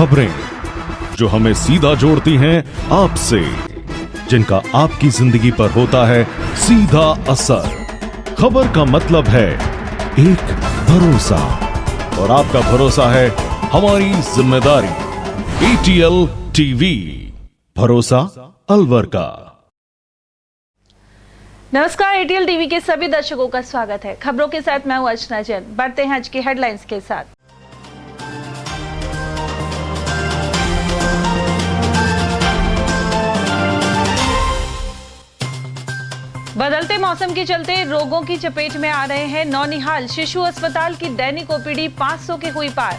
खबरें जो हमें सीधा जोड़ती हैं आपसे, जिनका आपकी जिंदगी पर होता है सीधा असर। खबर का मतलब है एक भरोसा, और आपका भरोसा है हमारी जिम्मेदारी। ATL टीवी, भरोसा अलवर का। नमस्कार, ATL टीवी के सभी दर्शकों का स्वागत है। खबरों के साथ मैं हूं अर्चना जैन। बढ़ते हैं आज की हेडलाइंस के साथ। बदलते मौसम के चलते रोगों की चपेट में आ रहे हैं नौनिहाल। शिशु अस्पताल की दैनिक ओपीडी 500 की हुई पार।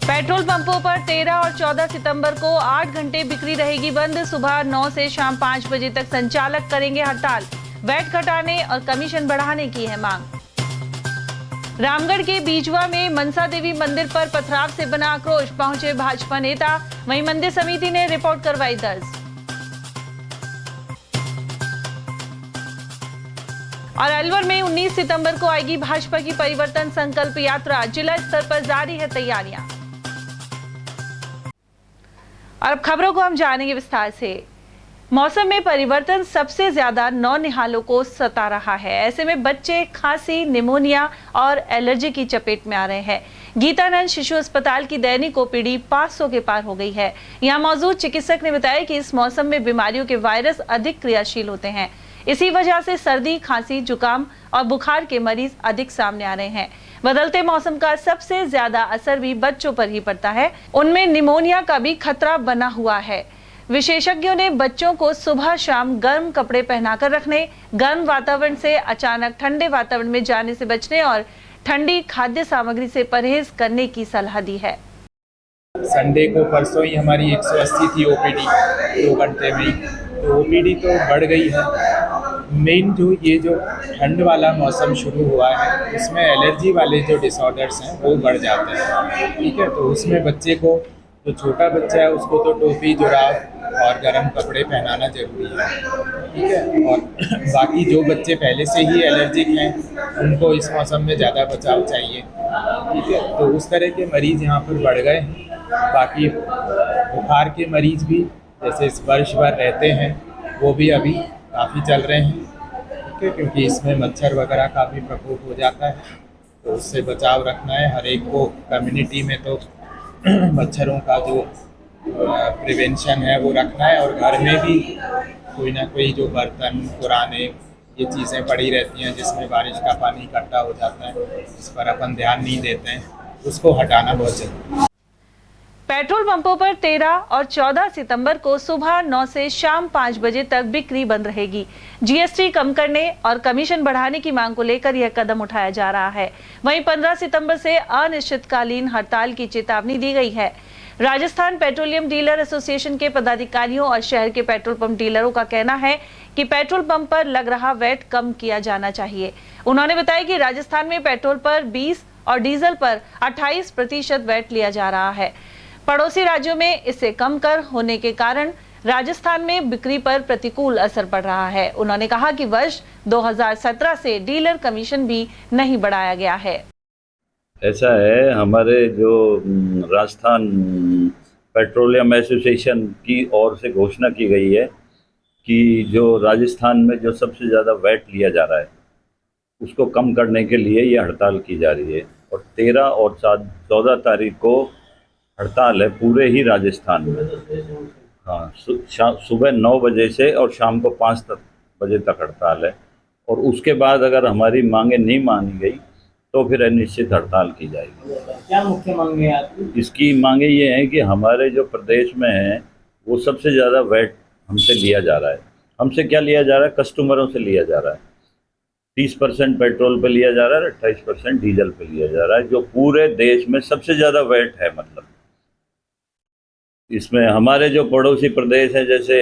पेट्रोल पंपों पर 13 और 14 सितंबर को 8 घंटे बिक्री रहेगी बंद। सुबह 9 से शाम 5 बजे तक संचालक करेंगे हड़ताल। वैट घटाने और कमीशन बढ़ाने की है मांग। रामगढ़ के बीजवा में मनसा देवी मंदिर पर पथराव से बना आक्रोश, पहुंचे भाजपा नेता। वहीं मंदिर समिति ने रिपोर्ट करवाई दर्ज। और अलवर में 19 सितंबर को आएगी भाजपा की परिवर्तन संकल्प यात्रा। जिला स्तर पर जारी है तैयारियां। और अब खबरों को हम जानेंगे विस्तार से। मौसम में परिवर्तन सबसे ज्यादा नौनिहालों को सता रहा है। ऐसे में बच्चे खांसी, निमोनिया और एलर्जी की चपेट में आ रहे हैं। गीतानंद शिशु अस्पताल की दैनिक ओपीडी 500 के पार हो गई है। यहां मौजूद चिकित्सक ने बताया कि इस मौसम में बीमारियों के वायरस अधिक क्रियाशील होते हैं। इसी वजह से सर्दी, खांसी, जुकाम और बुखार के मरीज अधिक सामने आ रहे हैं। बदलते मौसम का सबसे ज्यादा असर भी बच्चों पर ही पड़ता है। उनमें निमोनिया का भी खतरा बना हुआ है। विशेषज्ञों ने बच्चों को सुबह शाम गर्म कपड़े पहनाकर रखने, गर्म वातावरण से अचानक ठंडे वातावरण में जाने से बचने और ठंडी खाद्य सामग्री से परहेज करने की सलाह दी है। संडे को परसों ही हमारी 180 थी ओपीडी 2 घंटे में ही, तो ओपीडी तो बढ़ गई है। मेन जो ये जो ठंड वाला मौसम शुरू हुआ है, इसमें एलर्जी वाले जो डिसऑर्डर्स हैं वो बढ़ जाते हैं। ठीक है, तो उसमें बच्चे को, जो छोटा बच्चा है उसको तो टोपी, जुराब और गर्म कपड़े पहनाना जरूरी है। ठीक है, और बाकी जो बच्चे पहले से ही एलर्जिक हैं उनको इस मौसम में ज़्यादा बचाव चाहिए। ठीक है, तो उस तरह के मरीज़ यहाँ पर बढ़ गए हैं। बाकी बुखार के मरीज़ भी जैसे इस वर्ष भर रहते हैं वो भी अभी काफ़ी चल रहे हैं। ठीक है, क्योंकि इसमें मच्छर वगैरह का भी प्रकोप हो जाता है, तो उससे बचाव रखना है हर एक को। कम्युनिटी में तो मच्छरों का जो प्रिवेंशन है वो रखना है, और घर में भी कोई ना कोई जो बर्तन पुराने ये चीज़ें पड़ी रहती हैं जिसमें बारिश का पानी इकट्ठा हो जाता है, जिस पर अपन ध्यान नहीं देते हैं, उसको हटाना बहुत जरूरी है। पेट्रोल पंपों पर 13 और 14 सितंबर को सुबह 9 से शाम 5 बजे तक बिक्री बंद रहेगी। जीएसटी कम करने और कमीशन बढ़ाने की मांग को लेकर यह कदम उठाया जा रहा है। वहीं 15 सितंबर से अनिश्चितकालीन हड़ताल की चेतावनी दी गई है। राजस्थान पेट्रोलियम डीलर एसोसिएशन के पदाधिकारियों और शहर के पेट्रोल पंप डीलरों का कहना है कि पेट्रोल पंप पर लग रहा वैट कम किया जाना चाहिए। उन्होंने बताया कि राजस्थान में पेट्रोल पर 20 और डीजल पर 28% वैट लिया जा रहा है। पड़ोसी राज्यों में इससे कम कर होने के कारण राजस्थान में बिक्री पर प्रतिकूल असर पड़ रहा है। उन्होंने कहा कि वर्ष 2017 से डीलर कमीशन भी नहीं बढ़ाया गया है। ऐसा है, हमारे जो राजस्थान पेट्रोलियम एसोसिएशन की ओर से घोषणा की गई है कि जो राजस्थान में जो सबसे ज़्यादा वैट लिया जा रहा है उसको कम करने के लिए ये हड़ताल की जा रही है। और 13 और 14 तारीख को हड़ताल है पूरे ही राजस्थान में। हाँ, सुबह 9 बजे से और शाम को 5 बजे तक हड़ताल है। और उसके बाद अगर हमारी मांगें नहीं मानी गई तो फिर अनिश्चित हड़ताल की जाएगी। क्या मुख्य मांगे आपकी? इसकी मांगे ये हैं कि हमारे जो प्रदेश में है वो सबसे ज़्यादा वैट हमसे लिया जा रहा है। हमसे क्या लिया जा रहा है? कस्टमरों से लिया जा रहा है। 30% पेट्रोल पे लिया जा रहा है, 28% डीजल पे लिया जा रहा है, जो पूरे देश में सबसे ज़्यादा वैट है। मतलब इसमें हमारे जो पड़ोसी प्रदेश हैं जैसे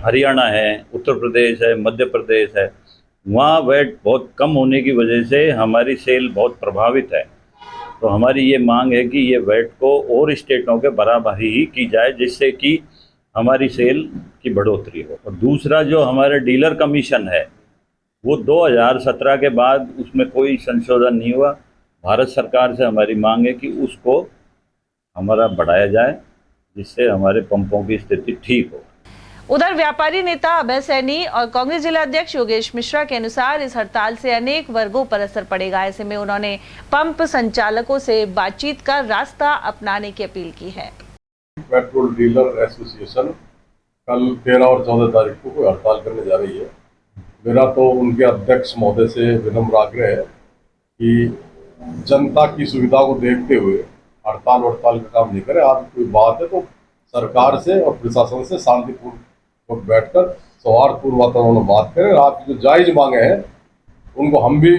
हरियाणा है, उत्तर प्रदेश है, मध्य प्रदेश है, वहाँ वैट बहुत कम होने की वजह से हमारी सेल बहुत प्रभावित है। तो हमारी ये मांग है कि ये वैट को और स्टेटों के बराबर ही की जाए, जिससे कि हमारी सेल की बढ़ोतरी हो। और दूसरा जो हमारा डीलर कमीशन है वो 2017 के बाद उसमें कोई संशोधन नहीं हुआ। भारत सरकार से हमारी मांग है कि उसको हमारा बढ़ाया जाए, जिससे हमारे पंपों की स्थिति ठीक हो। उधर व्यापारी नेता अभय सैनी और कांग्रेस जिला अध्यक्ष योगेश मिश्रा के अनुसार इस हड़ताल से अनेक वर्गों पर असर पड़ेगा। ऐसे में उन्होंने पंप संचालकों से बातचीत का रास्ता अपनाने की अपील की है। पेट्रोल डीलर एसोसिएशन कल 13 और 14 तारीख को कोई हड़ताल करने जा रही है। मेरा तो उनके अध्यक्ष महोदय से विनम्र आग्रह है कि जनता की सुविधा को देखते हुए हड़ताल का काम नहीं करे। आज कोई बात है तो सरकार से और प्रशासन से शांतिपूर्ण बैठकर सौहार्दपूर्ण वातावरण में बात करें। आपकी जो जायज मांगे हैं उनको हम भी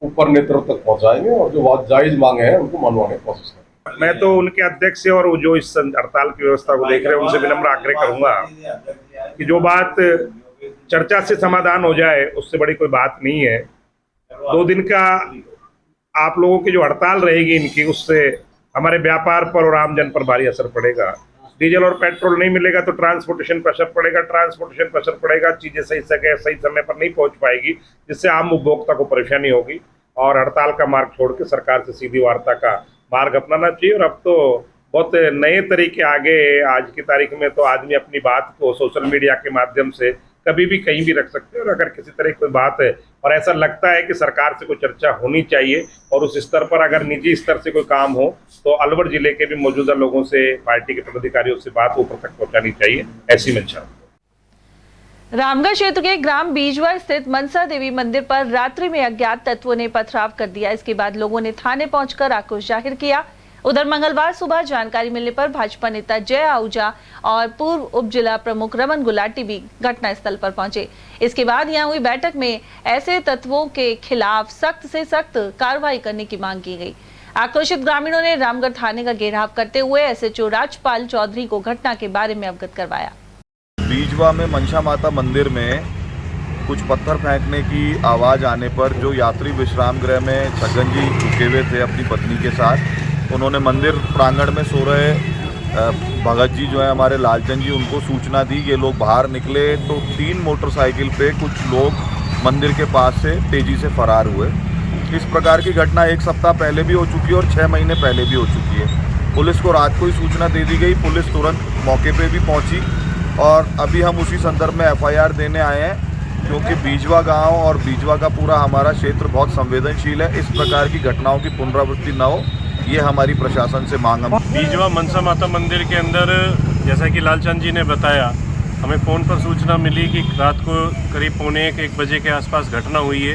ऊपर नेतृत्व तक पहुंचाएंगे और जो बात जायज मांगे हैं उनको मनवाने की कोशिश करेंगे। मैं तो उनके अध्यक्ष से और जो इस हड़ताल की व्यवस्था को देख रहे हैं उनसे विनम्र आग्रह करूंगा कि जो बात चर्चा से समाधान हो जाए उससे बड़ी कोई बात नहीं है। 2 दिन का आप लोगों की जो हड़ताल रहेगी इनकी, उससे हमारे व्यापार पर और आमजन पर भारी असर पड़ेगा। डीजल और पेट्रोल नहीं मिलेगा तो ट्रांसपोर्टेशन पर असर पड़ेगा, ट्रांसपोर्टेशन पर असर पड़ेगा, चीजें सही समय पर नहीं पहुंच पाएगी, जिससे आम उपभोक्ता को परेशानी होगी। और हड़ताल का मार्ग छोड़ के सरकार से सीधी वार्ता का मार्ग अपनाना चाहिए। और अब तो बहुत नए तरीके आगे, आज की तारीख में तो आदमी अपनी बात को सोशल मीडिया के माध्यम से कभी भी कहीं भी रख सकते हैं। और अगर किसी तरह की कोई बात है और ऐसा लगता है कि सरकार से कोई चर्चा होनी चाहिए और उस स्तर पर अगर निजी स्तर से कोई काम हो तो अलवर जिले के भी मौजूदा लोगों से, पार्टी के पदाधिकारियों से बात ऊपर तक पहुंचानी चाहिए, ऐसी मंशा। रामगढ़ क्षेत्र के ग्राम बीजवा स्थित मनसा देवी मंदिर पर रात्रि में अज्ञात तत्वों ने पथराव कर दिया। इसके बाद लोगों ने थाने पहुंचकर आक्रोश जाहिर किया। उधर मंगलवार सुबह जानकारी मिलने पर भाजपा नेता जय आहूजा और पूर्व उप जिला प्रमुख रमन गुलाटी भी घटनास्थल पर पहुंचे। इसके बाद यहां हुई बैठक में ऐसे तत्वों के खिलाफ सख्त से सख्त कार्रवाई करने की मांग की गई। आक्रोशित ग्रामीणों ने रामगढ़ थाने का घेराव करते हुए एसएचओ राजपाल चौधरी को घटना के बारे में अवगत करवाया। बीजवा में मनसा माता मंदिर में कुछ पत्थर फेंकने की आवाज़ आने पर जो यात्री विश्राम गृह में छगन जी रुके हुए थे अपनी पत्नी के साथ, उन्होंने मंदिर प्रांगण में सो रहे भगत जी जो है हमारे लालचंद जी, उनको सूचना दी। ये लोग बाहर निकले तो 3 मोटरसाइकिल पे कुछ लोग मंदिर के पास से तेज़ी से फरार हुए। इस प्रकार की घटना 1 सप्ताह पहले भी हो चुकी है और 6 महीने पहले भी हो चुकी है। पुलिस को रात को ही सूचना दे दी गई। पुलिस तुरंत मौके पे भी पहुंची और अभी हम उसी संदर्भ में एफआईआर देने आए हैं, क्योंकि बीजवा गांव और बीजवा का पूरा हमारा क्षेत्र बहुत संवेदनशील है। इस प्रकार की घटनाओं की पुनरावृत्ति न हो, ये हमारी प्रशासन से मांग है। बीजवा मनसा माता मंदिर के अंदर, जैसा कि लालचंद जी ने बताया, हमें फ़ोन पर सूचना मिली कि रात को करीब 1:45 बजे के आसपास घटना हुई है।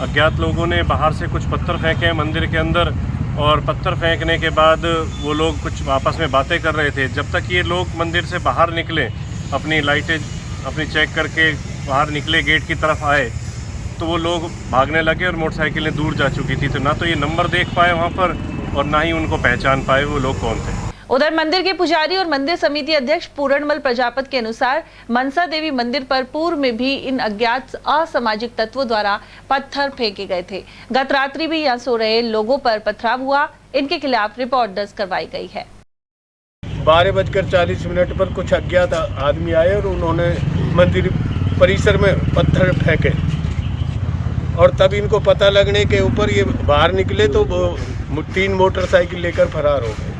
अज्ञात लोगों ने बाहर से कुछ पत्थर फेंके हैं मंदिर के अंदर, और पत्थर फेंकने के बाद वो लोग कुछ आपस में बातें कर रहे थे। जब तक ये लोग मंदिर से बाहर निकले, अपनी लाइटें अपनी चेक करके बाहर निकले, गेट की तरफ आए, तो वो लोग भागने लगे और मोटरसाइकिलें दूर जा चुकी थी। तो ना तो ये नंबर देख पाए वहाँ पर और ना ही उनको पहचान पाए वो लोग कौन थे। उधर मंदिर के पुजारी और मंदिर समिति अध्यक्ष पूरणमल प्रजापत के अनुसार मनसा देवी मंदिर पर पूर्व में भी इन अज्ञात असामाजिक तत्वों द्वारा पत्थर फेंके गए थे। गत रात्रि भी यहाँ सो रहे लोगों पर पथराव हुआ। इनके खिलाफ रिपोर्ट दर्ज करवाई गई है। 12:40 पर कुछ अज्ञात आदमी आए और उन्होंने मंदिर परिसर में पत्थर फेंके और तब इनको पता लगने के ऊपर ये बाहर निकले तो वो 3 मोटरसाइकिल लेकर फरार हो गए।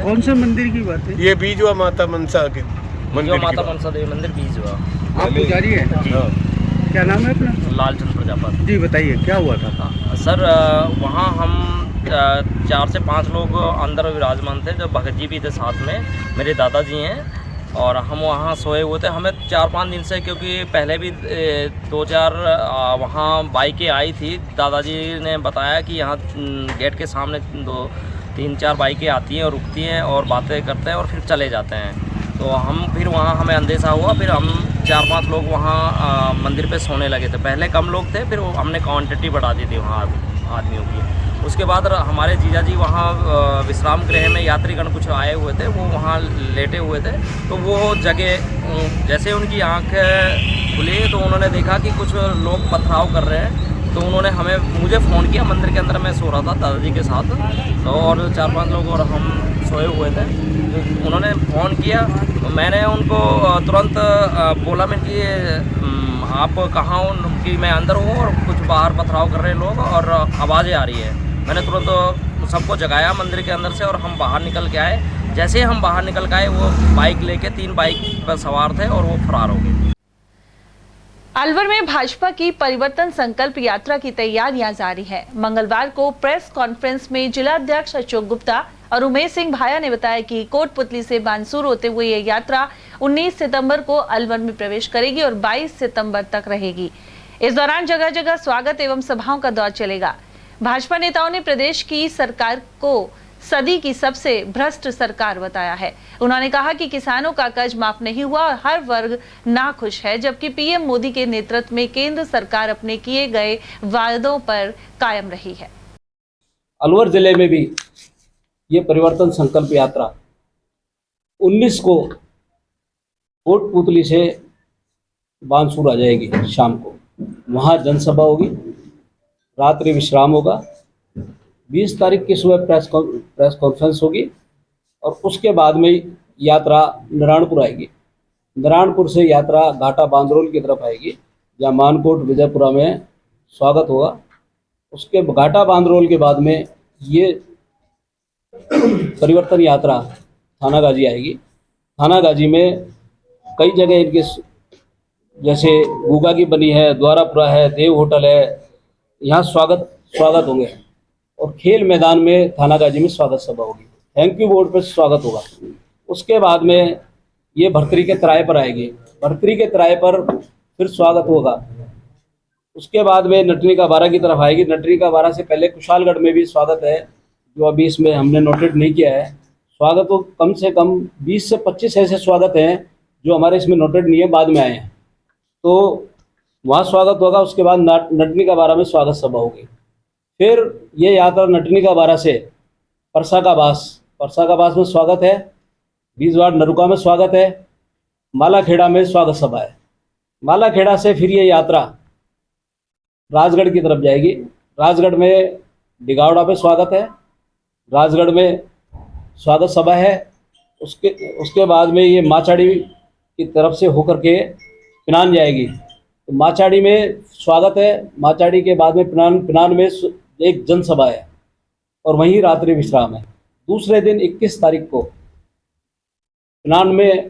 कौन से मंदिर की बात है? ये बीजवा माता मनसा के मंदिर, माता मनसा देवी मंदिर बीजवा। आप पुजारी हैं? क्या नाम है अपना? लालचंद प्रजापत जी। बताइए क्या हुआ था? सर वहाँ हम 4 से 5 लोग अंदर विराजमान थे, जो भगत जी भी थे साथ में, मेरे दादाजी हैं, और हम वहाँ सोए हुए थे। हमें 4-5 दिन से, क्योंकि पहले भी 2-4 वहाँ बाइकें आई थी, दादाजी ने बताया कि यहाँ गेट के सामने 2-3-4 बाइकें आती हैं और रुकती हैं और बातें करते हैं और फिर चले जाते हैं। तो हम फिर वहाँ हमें अंदेशा हुआ, फिर हम 4-5 लोग वहाँ मंदिर पे सोने लगे थे। पहले कम लोग थे, फिर हमने क्वांटिटी बढ़ा दी थी वहाँ आदमियों की। उसके बाद हमारे जीजा जी वहाँ विश्राम गृह में यात्रीगण कुछ आए हुए थे, वो वहाँ लेटे हुए थे। तो वो जगह जैसे उनकी आँख खुली तो उन्होंने देखा कि कुछ लोग पथराव कर रहे हैं। तो उन्होंने मुझे फ़ोन किया। मंदिर के अंदर मैं सो रहा था दादाजी के साथ, तो और 4-5 लोग और हम सोए हुए थे। तो उन्होंने फ़ोन किया तो मैंने उनको तुरंत बोला मैं कि आप कहाँ हो? कि मैं अंदर हूँ और कुछ बाहर पथराव कर रहे लोग और आवाज़ें आ रही है। मैंने तुरंत सबको जगाया मंदिर के अंदर से और हम बाहर निकल के आए। जैसे ही हम बाहर निकल के आए, वो बाइक लेके 3 बाइक पर सवार थे और वो फरार हो गए। अलवर में भाजपा की परिवर्तन संकल्प यात्रा की तैयारियां जारी है। मंगलवार को प्रेस कॉन्फ्रेंस में जिला अध्यक्ष अशोक गुप्ता और उमेश सिंह भाया ने बताया कि कोटपुतली से बानसूर होते हुए ये यात्रा 19 सितंबर को अलवर में प्रवेश करेगी और 22 सितंबर तक रहेगी। इस दौरान जगह जगह स्वागत एवं सभाओं का दौर चलेगा। भाजपा नेताओं ने प्रदेश की सरकार को सदी की सबसे भ्रष्ट सरकार बताया है। उन्होंने कहा कि किसानों का कर्ज माफ नहीं हुआ और हर वर्ग नाखुश है, जबकि पीएम मोदी के नेतृत्व में केंद्र सरकार अपने किए गए वायदों पर कायम रही है। अलवर जिले में भी ये परिवर्तन संकल्प यात्रा 19 को कोटपुतली से बानसूर आ जाएगी। शाम को वहाँ जनसभा होगी, रात्रि विश्राम होगा। 20 तारीख की सुबह प्रेस कॉन्फ्रेंस होगी और उसके बाद में यात्रा नारायणपुर आएगी। नारायणपुर से यात्रा घाटा बांदरोल की तरफ आएगी, जहाँ मानकोट विजयपुरा में स्वागत होगा। उसके घाटा बांदरोल के बाद में ये परिवर्तन यात्रा थानागाजी आएगी। थानागाजी में कई जगह इनके जैसे गुगा की बनी है, द्वारापुरा है, देव होटल है, यहाँ स्वागत होंगे। और खेल मैदान में थानागाजी में स्वागत सभा होगी। थैंक यू बोर्ड पर स्वागत होगा। उसके बाद में ये भरतरी के तराए पर आएगी। भरतरी के तराए पर फिर स्वागत होगा। उसके बाद में नटनी का 12 की तरफ आएगी। नटनी का 12 से पहले कुशालगढ़ में भी स्वागत है, जो अभी इसमें हमने नोटेड नहीं किया है। स्वागत तो कम से कम 20 से 25 ऐसे स्वागत हैं जो हमारे इसमें नोटेड नहीं है, बाद में आए हैं, तो वहाँ स्वागत होगा। उसके बाद नटनी का 12 में स्वागत सभा होगी। फिर ये यात्रा नटनी का 12 से परसा का बास में स्वागत है। बीजवाड़ नरुका में स्वागत है। मालाखेड़ा में स्वागत सभा है। मालाखेड़ा से फिर ये यात्रा राजगढ़ की तरफ जाएगी। राजगढ़ में डिगावड़ा पे स्वागत है। राजगढ़ में स्वागत सभा है। उसके बाद में ये माचाड़ी की तरफ से होकर के पिनान जाएगी, तो माचाड़ी में स्वागत है। माचाड़ी के बाद में पिनान में एक जनसभा है और वहीं रात्रि विश्राम है। दूसरे दिन 21 तारीख को पिनान में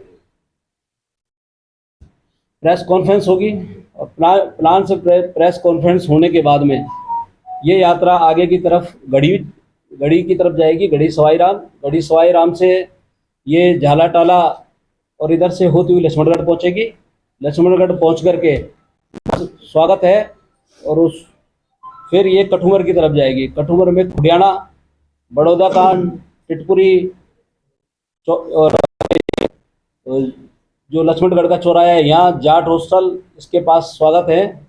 प्रेस कॉन्फ्रेंस होगी और पिनान से प्रेस कॉन्फ्रेंस होने के बाद में ये यात्रा आगे की तरफ गढ़ी की तरफ जाएगी। गढ़ी सवाई राम से ये झालाटाला और इधर से होती हुई लक्ष्मणगढ़ पहुंचेगी। लक्ष्मणगढ़ पहुंच करके स्वागत है और फिर ये कठुमर की तरफ जाएगी। कठुमर में खुडियाना, बड़ौदा कांड, टिटपुरी और जो लक्ष्मणगढ़ का चौराहा है, यहाँ जाट हॉस्टल, इसके पास स्वागत है।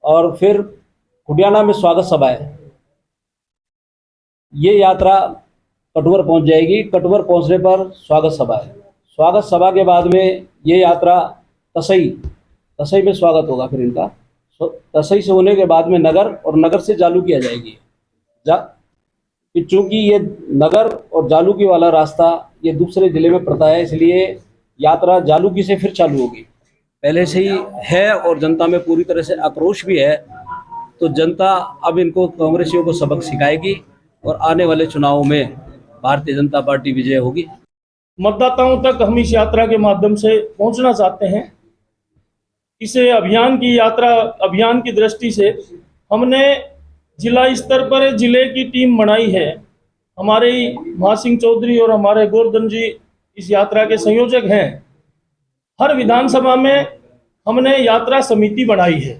और फिर खुडियाना में स्वागत सभा है। ये यात्रा कठुमर पहुंच जाएगी। कठुमर पहुंचने पर स्वागत सभा है। स्वागत सभा के बाद में ये यात्रा तसई में स्वागत होगा। फिर इनका तसई से होने के बाद में नगर और नगर से जालूकी आ जाएगी। चूँकि ये नगर और जालूकी वाला रास्ता ये दूसरे ज़िले में पड़ता है, इसलिए यात्रा जालूकी से फिर चालू होगी। पहले से ही है और जनता में पूरी तरह से आक्रोश भी है, तो जनता अब इनको कांग्रेसियों को सबक सिखाएगी और आने वाले चुनावों में भारतीय जनता पार्टी विजय होगी। मतदाताओं तक हम इस यात्रा के माध्यम से पहुंचना चाहते हैं। इस अभियान की दृष्टि से हमने जिला स्तर पर जिले की टीम बनाई है। हमारे महासिंह चौधरी और हमारे गोवर्धन जी इस यात्रा के संयोजक हैं। हर विधानसभा में हमने यात्रा समिति बनाई है,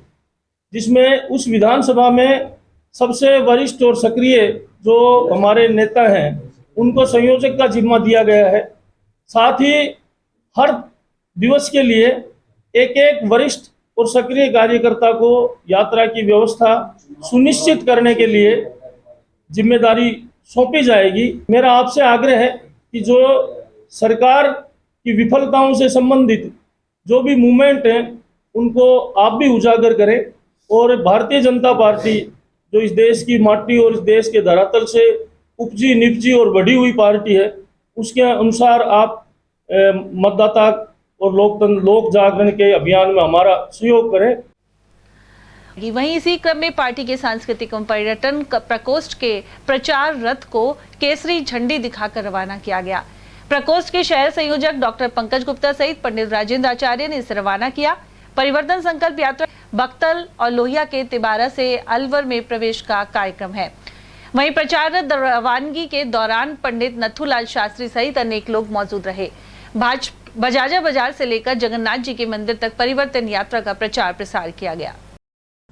जिसमें उस विधानसभा में सबसे वरिष्ठ और सक्रिय जो हमारे नेता हैं उनको संयोजक का जिम्मा दिया गया है। साथ ही हर दिवस के लिए एक वरिष्ठ और सक्रिय कार्यकर्ता को यात्रा की व्यवस्था सुनिश्चित करने के लिए जिम्मेदारी सौंपी जाएगी। मेरा आपसे आग्रह है कि जो सरकार की विफलताओं से संबंधित जो भी मूवमेंट हैं उनको आप भी उजागर करें और भारतीय जनता पार्टी जो इस देश की माटी और इस देश के धरातल से उपजी निपजी और बढ़ी हुई पार्टी है, उसके अनुसार आप मतदाता और लोक जागरण के अभियान में हमारा सहयोग करें। वहीं इसी क्रम में पार्टी के सांस्कृतिक एवं पर्यटन प्रकोष्ठ के प्रचार रथ को केसरी झंडी दिखाकर रवाना किया गया। प्रकोष्ठ के शहर संयोजक डॉक्टर पंकज गुप्ता सहित पंडित राजेंद्र आचार्य ने इसे रवाना किया। परिवर्तन संकल्प यात्रा बख्तल और लोहिया के तिबारा से अलवर में प्रवेश का कार्यक्रम है। वहीं प्रचार रथ रवानगी के दौरान पंडित नथुलाल शास्त्री सहित अनेक लोग मौजूद रहे। बजाजा बाजार से लेकर जगन्नाथ जी के मंदिर तक परिवर्तन यात्रा का प्रचार प्रसार किया गया।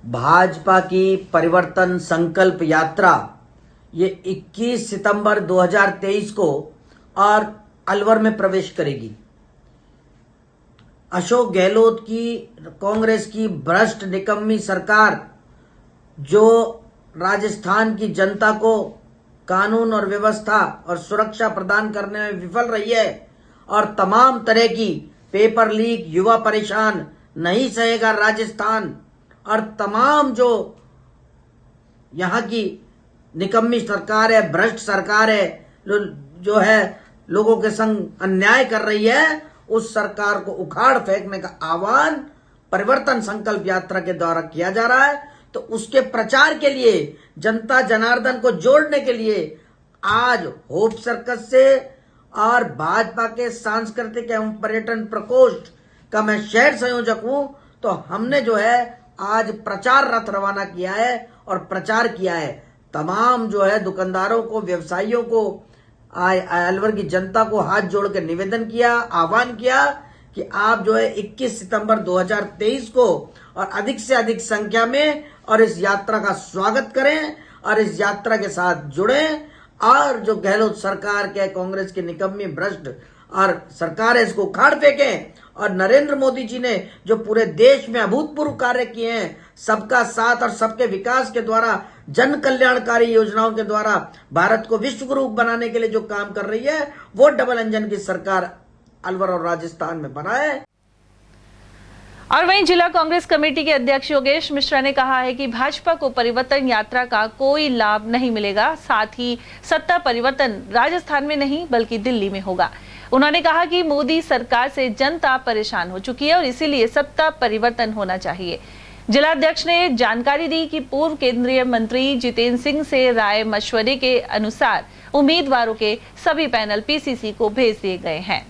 भाजपा की परिवर्तन संकल्प यात्रा ये 21 सितंबर 2023 को और अलवर में प्रवेश करेगी। अशोक गहलोत की कांग्रेस की भ्रष्ट निकम्मी सरकार जो राजस्थान की जनता को कानून और व्यवस्था और सुरक्षा प्रदान करने में विफल रही है और तमाम तरह की पेपर लीक, युवा परेशान, नहीं सहेगा राजस्थान और तमाम जो यहाँ की निकम्मी सरकार है, भ्रष्ट सरकार है, जो है लोगों के संग अन्याय कर रही है, उस सरकार को उखाड़ फेंकने का आह्वान परिवर्तन संकल्प यात्रा के द्वारा किया जा रहा है। तो उसके प्रचार के लिए, जनता जनार्दन को जोड़ने के लिए आज होप सर्कस से और भाजपा के सांस्कृतिक एवं पर्यटन प्रकोष्ठ का मैं शहर संयोजक हूं, तो हमने जो है आज प्रचार रथ रवाना किया है और प्रचार किया है। तमाम जो है दुकानदारों को, व्यवसायियों को, अलवर की जनता को हाथ जोड़ के निवेदन किया, आह्वान किया कि आप जो है 21 सितंबर 2023 को और अधिक से अधिक संख्या में और इस यात्रा का स्वागत करें और इस यात्रा के साथ जुड़ें और जो गहलोत सरकार के, कांग्रेस की निकम्मी भ्रष्ट और सरकार है, इसको उखाड़ फेंकें। और नरेंद्र मोदी जी ने जो पूरे देश में अभूतपूर्व कार्य किए हैं, सबका साथ और सबके विकास के द्वारा, जन कल्याणकारी योजनाओं के द्वारा भारत को विश्व गुरु बनाने के लिए जो काम कर रही है, वो डबल इंजन की सरकार अलवर और राजस्थान में बना है। और वहीं जिला कांग्रेस कमेटी के अध्यक्ष योगेश मिश्रा ने कहा है कि भाजपा को परिवर्तन यात्रा का कोई लाभ नहीं मिलेगा, साथ ही सत्ता परिवर्तन राजस्थान में नहीं बल्कि दिल्ली में होगा। उन्होंने कहा कि मोदी सरकार से जनता परेशान हो चुकी है और इसीलिए सत्ता परिवर्तन होना चाहिए। जिलाध्यक्ष ने जानकारी दी कि पूर्व केंद्रीय मंत्री जितेंद्र सिंह से राय मशवरे के अनुसार उम्मीदवारों के सभी पैनल पीसीसी को भेज दिए गए हैं।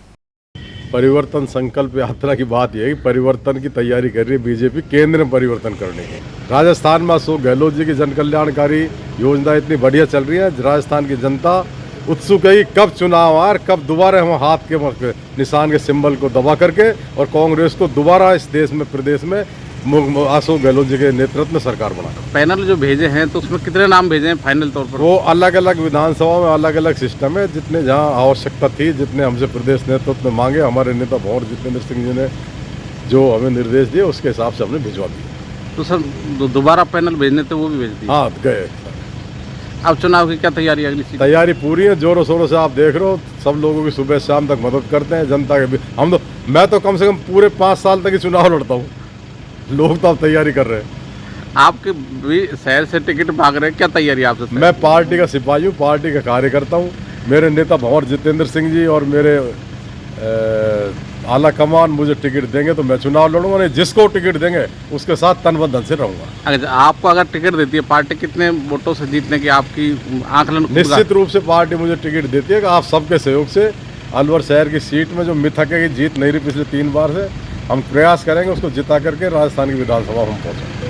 परिवर्तन संकल्प यात्रा की बात यह है कि परिवर्तन की तैयारी कर रही है बीजेपी केंद्र में परिवर्तन करने की। राजस्थान में अशोक गहलोत जी की जन कल्याणकारी योजना इतनी बढ़िया चल रही है, राजस्थान की जनता उत्सुक है कि कब चुनाव आए, कब दोबारा हम हाथ के निशान के सिंबल को दबा करके और कांग्रेस को दोबारा इस देश में, प्रदेश में अशोक गहलोत जी के नेतृत्व में सरकार बना। पैनल जो भेजे हैं तो उसमें कितने नाम भेजे हैं फाइनल तौर पर? वो अलग अलग विधानसभा में अलग अलग सिस्टम है, जितने जहाँ आवश्यकता थी, जितने हमसे प्रदेश नेतृत्व ने मांगे, हमारे नेता भंवर जितेंद्र सिंह जी ने जो हमें निर्देश दिए उसके हिसाब से हमने भिजवा दिया। तो सर दोबारा पैनल भेजने थे वो भी भेज दिए? हाँ गए। अब चुनाव की क्या तैयारी? अगली तैयारी पूरी है, जोरों शोरों से आप देख रहे हो, सब लोगों की सुबह शाम तक मदद करते हैं जनता के भी। मैं तो कम से कम पूरे 5 साल तक ही चुनाव लड़ता हूँ, लोग तो अब तैयारी कर रहे हैं। आपके भी शहर से टिकट मांग रहे हैं, क्या तैयारी आपसे? मैं पार्टी का सिपाही हूँ, पार्टी का कार्यकर्ता हूँ। मेरे नेता भंवर जितेंद्र सिंह जी और मेरे आला कमान मुझे टिकट देंगे तो मैं चुनाव लड़ूंगा, नहीं जिसको टिकट देंगे उसके साथ तन बन धन से रहूंगा। अगर आपको अगर टिकट देती है पार्टी, कितने वोटों से जीतने की आपकी आंकलन? निश्चित रूप से पार्टी मुझे टिकट देती है कि आप सबके सहयोग से अलवर शहर की सीट में जो मिथक है कि जीत नहीं रही पिछले 3 बार से, हम प्रयास करेंगे उसको जिता करके राजस्थान की विधानसभा हम पहुंचे।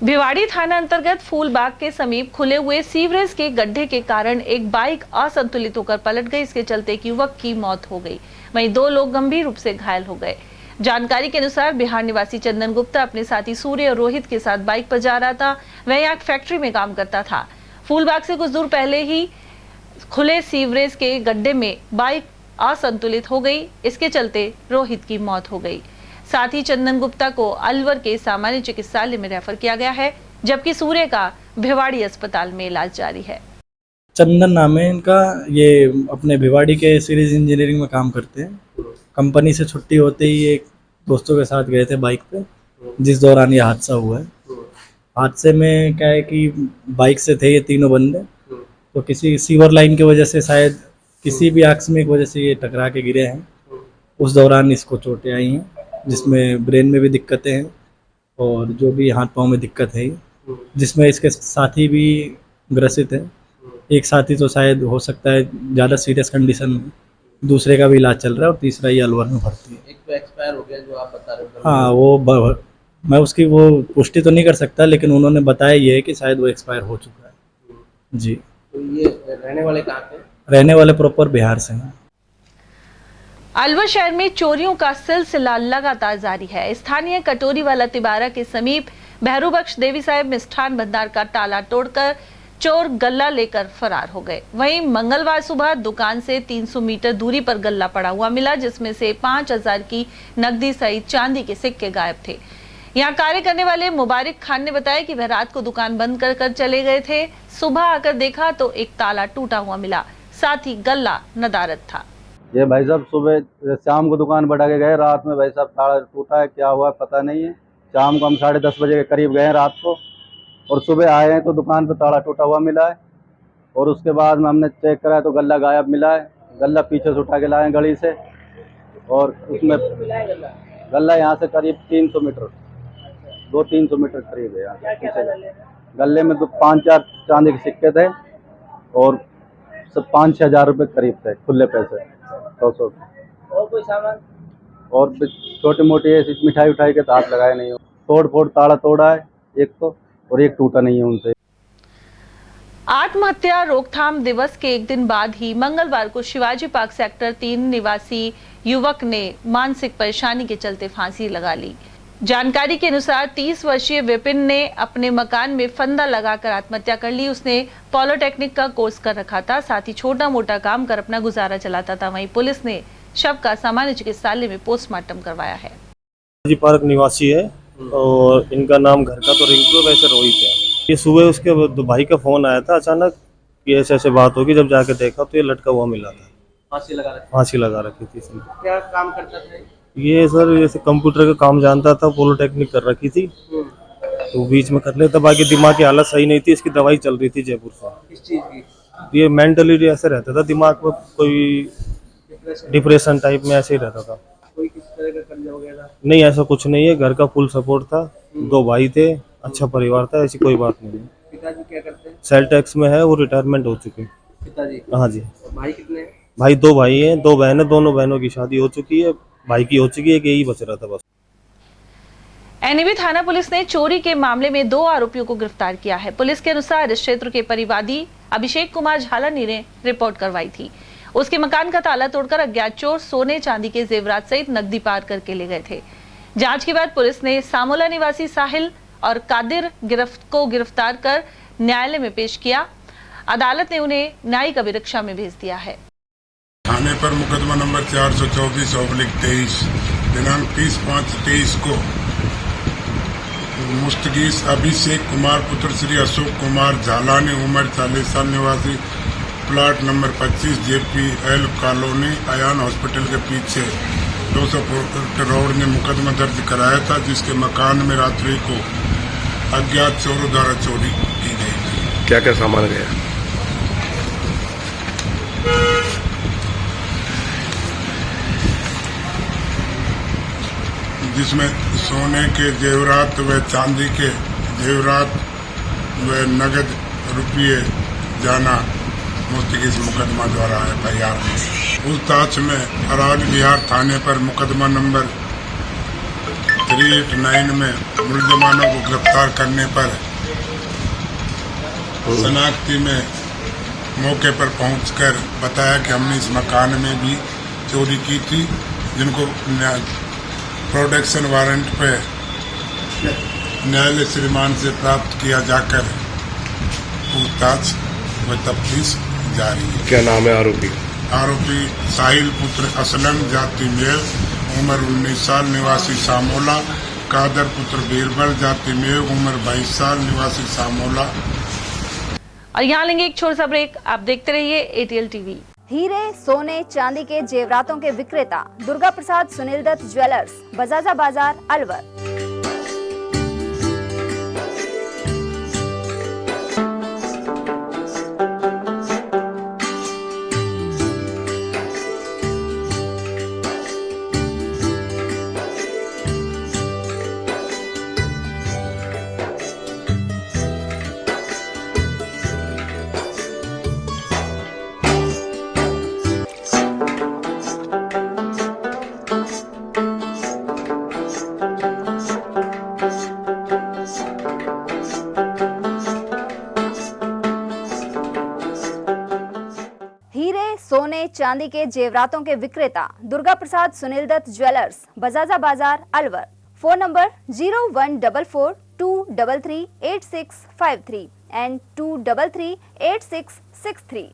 भिवाड़ी थाना अंतर्गत फूलबाग के समीप खुले हुए सीवरेज के गड्ढे के कारण एक बाइक असंतुलित होकर पलट गई। इसके चलते एक युवक की मौत हो गई, वहीं 2 लोग गंभीर रूप से घायल हो गए। जानकारी के अनुसार बिहार निवासी चंदन गुप्ता अपने साथी सूर्य और रोहित के साथ बाइक पर जा रहा था। वह यहाँ फैक्ट्री में काम करता था। फूलबाग से कुछ दूर पहले ही खुले सीवरेज के गड्ढे में बाइक असंतुलित हो गई। इसके चलते रोहित की मौत हो गई। साथ ही चंदन गुप्ता को अलवर के सामान्य चिकित्सालय में रेफर किया गया है, जबकि सूर्य का भिवाड़ी अस्पताल में इलाज जारी है। चंदन नाम है इनका, ये अपने भिवाड़ी के सीरीज इंजीनियरिंग में काम करते हैं। कंपनी से छुट्टी होते ही एक दोस्तों के साथ गए थे बाइक पे, जिस दौरान ये हादसा हुआ है। हादसे में क्या है कि बाइक से थे ये तीनों बंदे, तो किसी सीवर लाइन की वजह से शायद किसी भी आकस्मिक वजह से ये टकरा के गिरे हैं। उस दौरान इसको चोटें आई हैं, जिसमें ब्रेन में भी दिक्कतें हैं और जो भी हाथ पाँव में दिक्कत है, जिसमें इसके साथी भी ग्रसित है। एक साथी तो शायद हो सकता है ज़्यादा सीरियस कंडीशन में, दूसरे का भी इलाज चल रहा है और तीसरा ये अलवर में भर्ती है। एक तो एक्सपायर हो गया जो आप बता रहे हो। हाँ, वो मैं उसकी वो पुष्टि तो नहीं कर सकता, लेकिन उन्होंने बताया ये है कि शायद वो एक्सपायर हो चुका है। जी। तो ये रहने वाले कहाँ पे? रहने वाले प्रॉपर बिहार से हैं। अलवर शहर में चोरियों का सिलसिला लगातार जारी है। स्थानीय कटोरी वाला तिबारा के समीप भैरूबख्श देवी साहिब मिष्ठान भंडार का ताला तोड़कर चोर गल्ला लेकर फरार हो गए। वहीं मंगलवार सुबह दुकान से 300 मीटर दूरी पर गल्ला पड़ा हुआ मिला, जिसमें से 5000 की नकदी सहित चांदी के सिक्के गायब थे। यहाँ कार्य करने वाले मुबारक खान ने बताया कि वह रात को दुकान बंद कर चले गए थे। सुबह आकर देखा तो एक ताला टूटा हुआ मिला, साथ ही गल्ला नदारद था। ये भाई साहब सुबह शाम को दुकान बढ़ा के गए, रात में भाई साहब ताला टूटा है, क्या हुआ पता नहीं है। शाम को हम 10:30 बजे के करीब गए रात को, और सुबह आए हैं तो दुकान पे ताला टूटा हुआ मिला है। और उसके बाद में हमने चेक कराया तो गल्ला गायब मिला है। गल्ला पीछे से उठा के लाए गली से, और उसमें गल्ला यहाँ से करीब 300 मीटर 200-300 मीटर करीब है। यहाँ पीछे गले में तो 5-4 चांदी के सिक्के थे और सब 5-6 हज़ार रुपये करीब थे, खुले पैसे 100। और कोई सामान? और छोटी मोटी ऐसी मिठाई उठाई के तो हाथ लगाए नहीं हो। तोड़ फोड़ ताला तोड़ा है एक तो, और एक टूटा नहीं है उनसे। आत्महत्या रोकथाम दिवस के एक दिन बाद ही मंगलवार को शिवाजी पार्क सेक्टर 3 निवासी युवक ने मानसिक परेशानी के चलते फांसी लगा ली। जानकारी के अनुसार 30 वर्षीय विपिन ने अपने मकान में फंदा लगाकर आत्महत्या कर ली। उसने पॉलिटेक्निक का कोर्स कर रखा था, साथ ही छोटा मोटा काम कर अपना गुजारा चलाता था। वहीं पुलिस ने शव का सामान्य चिकित्सालय में पोस्टमार्टम करवाया है। शिवाजी पार्क निवासी है और इनका नाम घर का तो रिंकू, वैसे रोहित है। ये सुबह उसके भाई का फोन आया था अचानक कि ऐसे ऐसे बात होगी। जब जाके देखा तो ये लटका हुआ मिला था, फांसी लगा रखी थी इसने। क्या काम करता था ये? सर जैसे कंप्यूटर का काम जानता था, पॉलिटेक्निक कर रखी थी तो बीच में कर लेता। बाकी दिमाग की हालत सही नहीं थी, इसकी दवाई चल रही थी जयपुर से। किस चीज की? ये मेंटली ऐसे रहता था, दिमाग में कोई डिप्रेशन टाइप में ऐसे ही रहता था। कोई किस तरह का कर्जा वगैरह? नहीं, ऐसा कुछ नहीं है। घर का फुल सपोर्ट था, 2 भाई थे, अच्छा परिवार था, ऐसी कोई बात नहीं है। पिताजी क्या करते हैं? सेल टैक्स में है, वो रिटायरमेंट हो चुके हैं पिताजी? हाँ जी। भाई कितने? भाई 2 भाई हैं, 2 बहन है। दोनों बहनों की शादी हो चुकी है, भाई की हो चुकी है, एक यही बच रहा था बस। एनईबी थाना पुलिस ने चोरी के मामले में 2 आरोपियों को गिरफ्तार किया है। पुलिस के अनुसार इस क्षेत्र के परिवादी अभिषेक कुमार झालानी ने रिपोर्ट करवाई थी। उसके मकान का ताला तोड़कर अज्ञात चोर सोने चांदी के जेवरात सहित नकदी पार करके ले गए थे। जांच के बाद पुलिस ने सामोला निवासी साहिल और कादिर को गिरफ्तार कर न्यायालय में पेश किया। अदालत ने उन्हें न्यायिक अभिरक्षा में भेज दिया है। थाने पर मुकदमा नंबर 424/23 दिनांक 30/5/23 को मुस्तगीस अभिषेक कुमार पुत्र श्री अशोक कुमार झालानी उम्र 40 साल निवासी plot number 25 JPL colony Ayan hospital के पीछे 200 फुट रोड ने मुकदमा दर्ज कराया था, जिसके मकान में रात्रि को अज्ञात चोरों द्वारा चोरी की गई थी। क्या क्या सामान गया? जिसमें सोने के जेवरात व चांदी के जेवरात व नगद रुपये जाना मुस्तगीस मुकदमा द्वारा FIR में। पूछताछ में फराज बिहार थाने पर मुकदमा नंबर 389 में मुलजमानों को गिरफ्तार करने पर शनाख्ती में मौके पर पहुंचकर बताया कि हमने इस मकान में भी चोरी की थी, जिनको प्रोटेक्शन वारंट पे न्यायालय से रिमांड से प्राप्त किया जाकर पूछताछ व तफ्तीश जारी है। क्या नाम है आरोपी? आरोपी साहिल पुत्र असलम जाति मेव उम्र 19 साल निवासी सामोला, कादर पुत्र बीरबल जाति मेव उम्र 22 साल निवासी सामोला। और यहाँ लेंगे एक छोटा सा ब्रेक, आप देखते रहिए ATL TV। हीरे सोने चांदी के जेवरातों के विक्रेता दुर्गा प्रसाद सुनील दत्त ज्वेलर्स, बजाजा बाजार, अलवर। चांदी के जेवरातों के विक्रेता दुर्गा प्रसाद सुनील दत्त ज्वेलर्स, बजाजा बाजार, अलवर। Phone number 0144233863 and 2338663।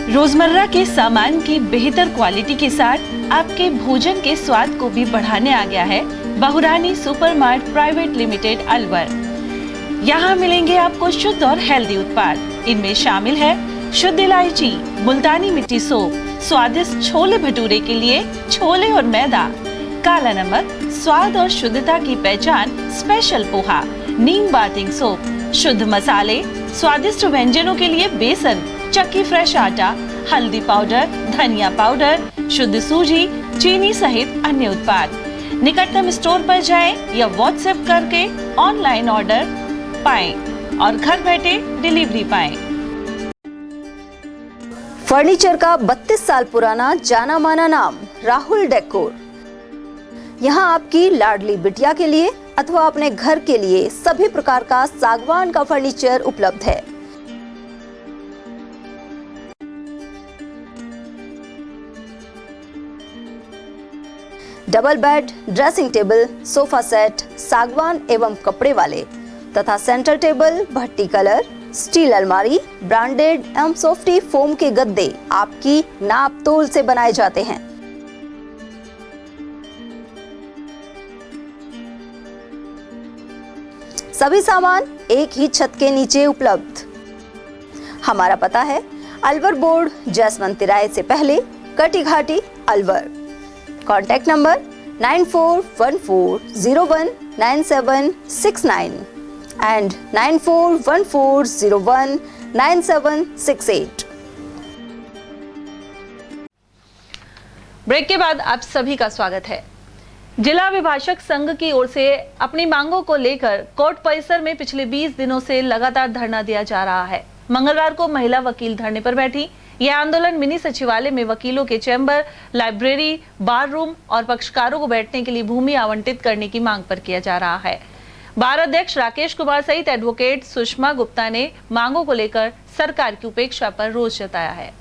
रोजमर्रा के सामान की बेहतर क्वालिटी के साथ आपके भोजन के स्वाद को भी बढ़ाने आ गया है बहुरानी सुपरमार्ट प्राइवेट लिमिटेड अलवर। यहाँ मिलेंगे आपको शुद्ध और हेल्दी उत्पाद। इनमें शामिल है शुद्ध इलायची, मुल्तानी मिट्टी सोप, स्वादिष्ट छोले भटूरे के लिए छोले और मैदा, काला नमक, स्वाद और शुद्धता की पहचान स्पेशल पोहा, नीम बाथिंग सोप, शुद्ध मसाले, स्वादिष्ट व्यंजनों के लिए बेसन, चक्की फ्रेश आटा, हल्दी पाउडर, धनिया पाउडर, शुद्ध सूजी, चीनी सहित अन्य उत्पाद। निकटतम स्टोर पर जाएं या व्हाट्सएप करके ऑनलाइन ऑर्डर पाएं और घर बैठे डिलीवरी पाएं। फर्नीचर का 32 साल पुराना जाना माना नाम राहुल डेकोर। यहाँ आपकी लाडली बिटिया के लिए अथवा अपने घर के लिए सभी प्रकार का सागवान का फर्नीचर उपलब्ध है। Double bed, dressing table, sofa set सागवान एवं कपड़े वाले तथा सेंटर टेबल, भट्टी कलर, स्टील अलमारी, ब्रांडेड एवं सॉफ्टी फोम के गद्दे आपकी नाप तोल से बनाए जाते हैं। सभी सामान एक ही छत के नीचे उपलब्ध। हमारा पता है अलवर बोर्ड, जसवंत तिराहे से पहले, Kati Ghati, Alwar. Contact number 9414019769 and 9414019768। Break के बाद आप सभी का स्वागत है। जिला अभिभाषक संघ की ओर से अपनी मांगों को लेकर कोर्ट परिसर में पिछले 20 दिनों से लगातार धरना दिया जा रहा है। मंगलवार को महिला वकील धरने पर बैठी। यह आंदोलन मिनी सचिवालय में वकीलों के चैम्बर, लाइब्रेरी, बार रूम और पक्षकारों को बैठने के लिए भूमि आवंटित करने की मांग पर किया जा रहा है। बार अध्यक्ष राकेश कुमार सहित एडवोकेट सुषमा गुप्ता ने मांगों को लेकर सरकार की उपेक्षा पर रोष जताया है।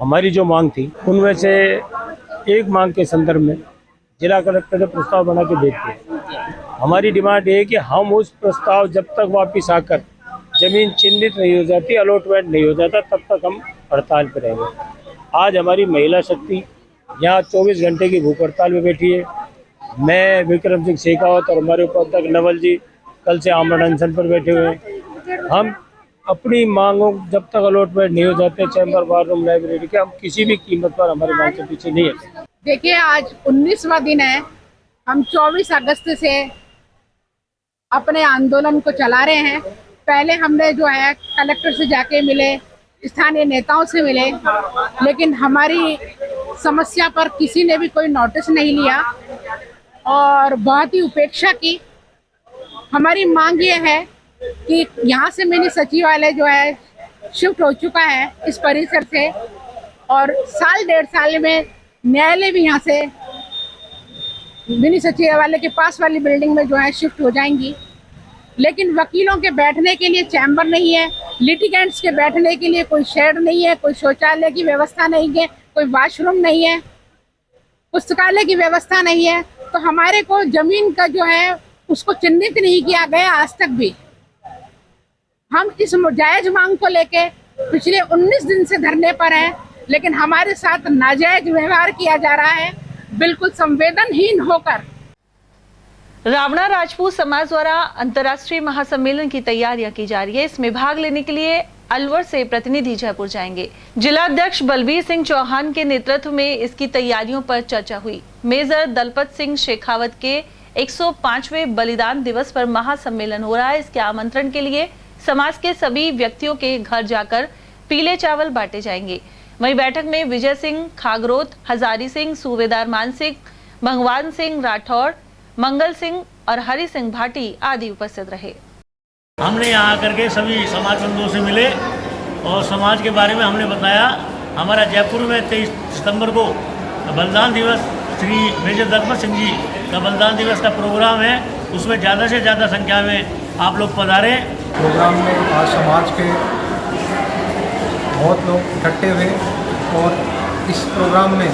हमारी जो मांग थी उनमें से एक मांग के संदर्भ में जिला कलेक्टर ने प्रस्ताव बना के देते हैं। हमारी डिमांड है कि हम उस प्रस्ताव जब तक वापस आकर जमीन चिन्हित नहीं हो जाती, अलॉटमेंट नहीं हो जाता, तब तक हम हड़ताल पर रहेंगे। आज हमारी महिला शक्ति यहाँ 24 घंटे की भूख हड़ताल में बैठी है। मैं, विक्रम सिंह शेखावत और हमारे उपाध्यक्ष नवल जी कल से आमरण अनशन पर बैठे हुए हैं। हम अपनी मांगों जब तक अलॉटमेंट नहीं हो जाते, चैम्बर, बार रूम, लाइब्रेरी के, हम किसी भी कीमत पर हमारी मांग के पीछे नहीं है। देखिए, आज 19वां दिन है। हम 24 अगस्त से अपने आंदोलन को चला रहे हैं। पहले हमने जो है कलेक्टर से जाके मिले, स्थानीय नेताओं से मिले, लेकिन हमारी समस्या पर किसी ने भी कोई नोटिस नहीं लिया और बहुत ही उपेक्षा की। हमारी मांग ये है कि यहाँ से मिनी सचिवालय जो है शिफ्ट हो चुका है इस परिसर से, और साल 1.5 साल में न्यायालय भी यहाँ से मिनी सचिवालय के पास वाली बिल्डिंग में जो है शिफ्ट हो जाएंगी। लेकिन वकीलों के बैठने के लिए चैम्बर नहीं है, लिटिगेंट्स के बैठने के लिए कोई शेड नहीं है, कोई शौचालय की व्यवस्था नहीं है, कोई वॉशरूम नहीं है, पुस्तकालय की व्यवस्था नहीं है। तो हमारे को जमीन का जो है उसको चिन्हित नहीं किया गया आज तक भी। हम इस जायज मांग को लेके पिछले 19 दिन से धरने पर हैं, लेकिन हमारे साथ नाजायज व्यवहार किया जा रहा है, बिल्कुल संवेदनहीन होकर। रावणा राजपूत समाज द्वारा अंतर्राष्ट्रीय महासम्मेलन की तैयारियां की जा रही है। इसमें भाग लेने के लिए अलवर से प्रतिनिधि जयपुर जाएंगे। जिला अध्यक्ष बलबीर सिंह चौहान के नेतृत्व में इसकी तैयारियों पर चर्चा हुई। मेजर दलपत सिंह शेखावत के 105वें बलिदान दिवस पर महासम्मेलन हो रहा है। इसके आमंत्रण के लिए समाज के सभी व्यक्तियों के घर जाकर पीले चावल बांटे जाएंगे। वहीं बैठक में विजय सिंह खागरोत, हजारी सिंह, सूबेदार मानसिंह, भगवान सिंह राठौड़, मंगल सिंह और हरि सिंह भाटी आदि उपस्थित रहे। हमने यहाँ आकर के सभी समाज बंधुओं से मिले और समाज के बारे में हमने बताया। हमारा जयपुर में 23 सितंबर को बलिदान दिवस श्री मेजर दलपत सिंह जी का बलिदान दिवस का प्रोग्राम है, उसमें ज़्यादा से ज़्यादा संख्या में आप लोग पधारें। प्रोग्राम में आज समाज के बहुत लोग इकट्ठे हुए और इस प्रोग्राम में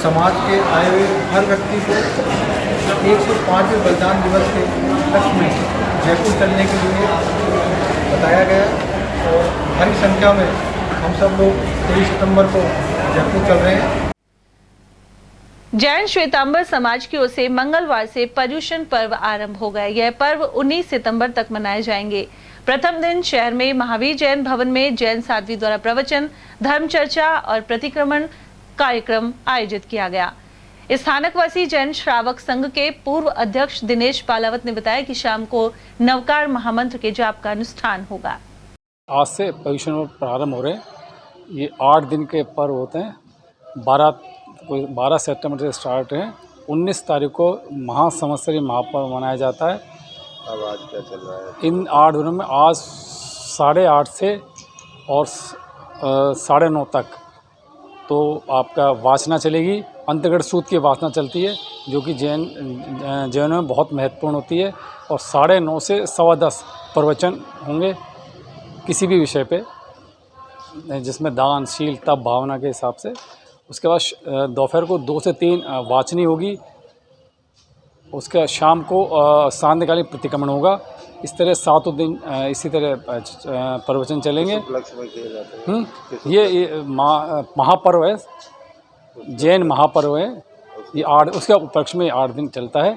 समाज के आए हुए हर व्यक्ति को 105वें बलिदान दिवस के उपलक्ष्य में जयपुर चलने के लिए बताया गया और भारी संख्या में हम सब लोग 23 सितंबर को जयपुर चल रहे हैं। जैन श्वेतांबर समाज की ओर से मंगलवार से पर्युषण पर्व आरंभ हो गया। यह पर्व 19 सितंबर तक मनाए जाएंगे। प्रथम दिन शहर में महावीर जैन भवन में जैन साध्वी द्वारा प्रवचन, धर्म चर्चा और प्रतिक्रमण कार्यक्रम आयोजित किया गया। स्थानकवासी जैन श्रावक संघ के पूर्व अध्यक्ष दिनेश पालावत ने बताया कि शाम को नवकार महामंत्र के जाप का अनुष्ठान होगा। आज से पर्युषण प्रारंभ हो रहे हैं। ये 8 दिन के पर्व होते हैं। 12 सितंबर से स्टार्ट है। 19 तारीख को महासंवत्सरी महापर्व मनाया जाता है। अब आज क्या चल रहा है? इन 8 दिनों में आज 8:30 से और 9:30 तक तो आपका वाचना चलेगी। अंतर्गत सूत की वाचना चलती है जो कि जैनों में बहुत महत्वपूर्ण होती है। और 9:30 से 10:15 प्रवचन होंगे किसी भी विषय पे, जिसमें दान, शील, तप, भावना के हिसाब से। उसके बाद दोपहर को 2 से 3 वाचनी होगी। उसके शाम को सांध्यकालीन प्रतिक्रमण होगा। इस तरह 7 दिन इसी तरह प्रवचन चलेंगे। ये महापर्व है, जैन महापर्व है। ये 8 उसके उपलक्ष्य में 8 दिन चलता है।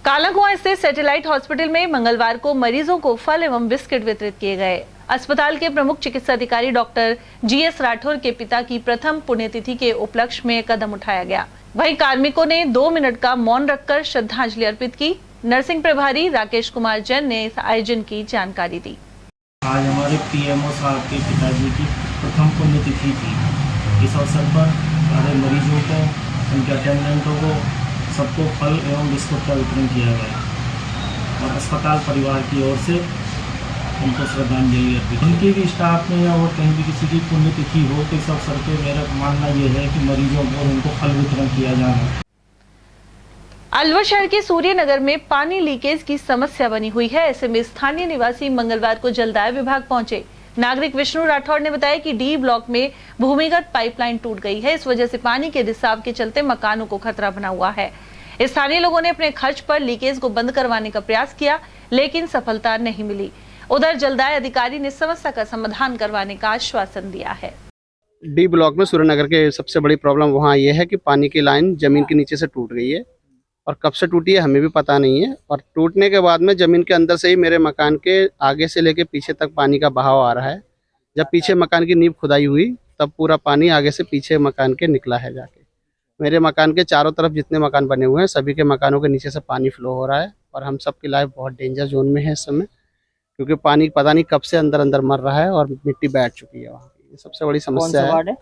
कालाकुआं स्थित सैटेलाइट हॉस्पिटल में मंगलवार को मरीजों को फल एवं बिस्किट वितरित किए गए। अस्पताल के प्रमुख चिकित्सा अधिकारी डॉक्टर GS राठौर के पिता की प्रथम पुण्यतिथि के उपलक्ष्य में कदम उठाया गया। वहीं कार्मिकों ने 2 मिनट का मौन रखकर श्रद्धांजलि अर्पित की। नर्सिंग प्रभारी राकेश कुमार जैन ने इस आयोजन की जानकारी दी। आज हमारे PMO साहब के पिताजी की प्रथम पुण्यतिथि थी। इस अवसर पर सारे मरीजों को, उनके अटेंडेंटों को, सबको फल एवं बिस्कुट का वितरण किया गया और अस्पताल परिवार की ओर से उनको श्रद्धांजलि अर्पित। उनके भी स्टाफ में या और कहीं भी किसी की पुण्यतिथि हो तो इस अवसर पर मेरा मानना ये है कि मरीजों को उनको फल वितरण किया जाना। अलवर शहर के सूर्यनगर में पानी लीकेज की समस्या बनी हुई है। ऐसे में स्थानीय निवासी मंगलवार को जलदाय विभाग पहुंचे। नागरिक विष्णु राठौर ने बताया कि D ब्लॉक में भूमिगत पाइपलाइन टूट गई है। इस वजह से पानी के रिसाव के चलते मकानों को खतरा बना हुआ है। स्थानीय लोगों ने अपने खर्च पर लीकेज को बंद करवाने का प्रयास किया, लेकिन सफलता नहीं मिली। उधर जलदाय अधिकारी ने समस्या का समाधान करवाने का आश्वासन दिया है। D ब्लॉक में सूर्यनगर के सबसे बड़ी प्रॉब्लम वहाँ ये है कि पानी की लाइन जमीन के नीचे से टूट गई है और कब से टूटी है हमें भी पता नहीं है। और टूटने के बाद में जमीन के अंदर से ही मेरे मकान के आगे से लेके पीछे तक पानी का बहाव आ रहा है। जब पीछे मकान की नींव खुदाई हुई तब पूरा पानी आगे से पीछे मकान के निकला है जाके। मेरे मकान के चारों तरफ जितने मकान बने हुए हैं सभी के मकानों के नीचे से पानी फ्लो हो रहा है और हम सब की लाइफ बहुत डेंजर जोन में है इस समय, क्योंकि पानी पता नहीं कब से अंदर अंदर मर रहा है और मिट्टी बैठ चुकी है वहाँ। ये सबसे बड़ी समस्या है।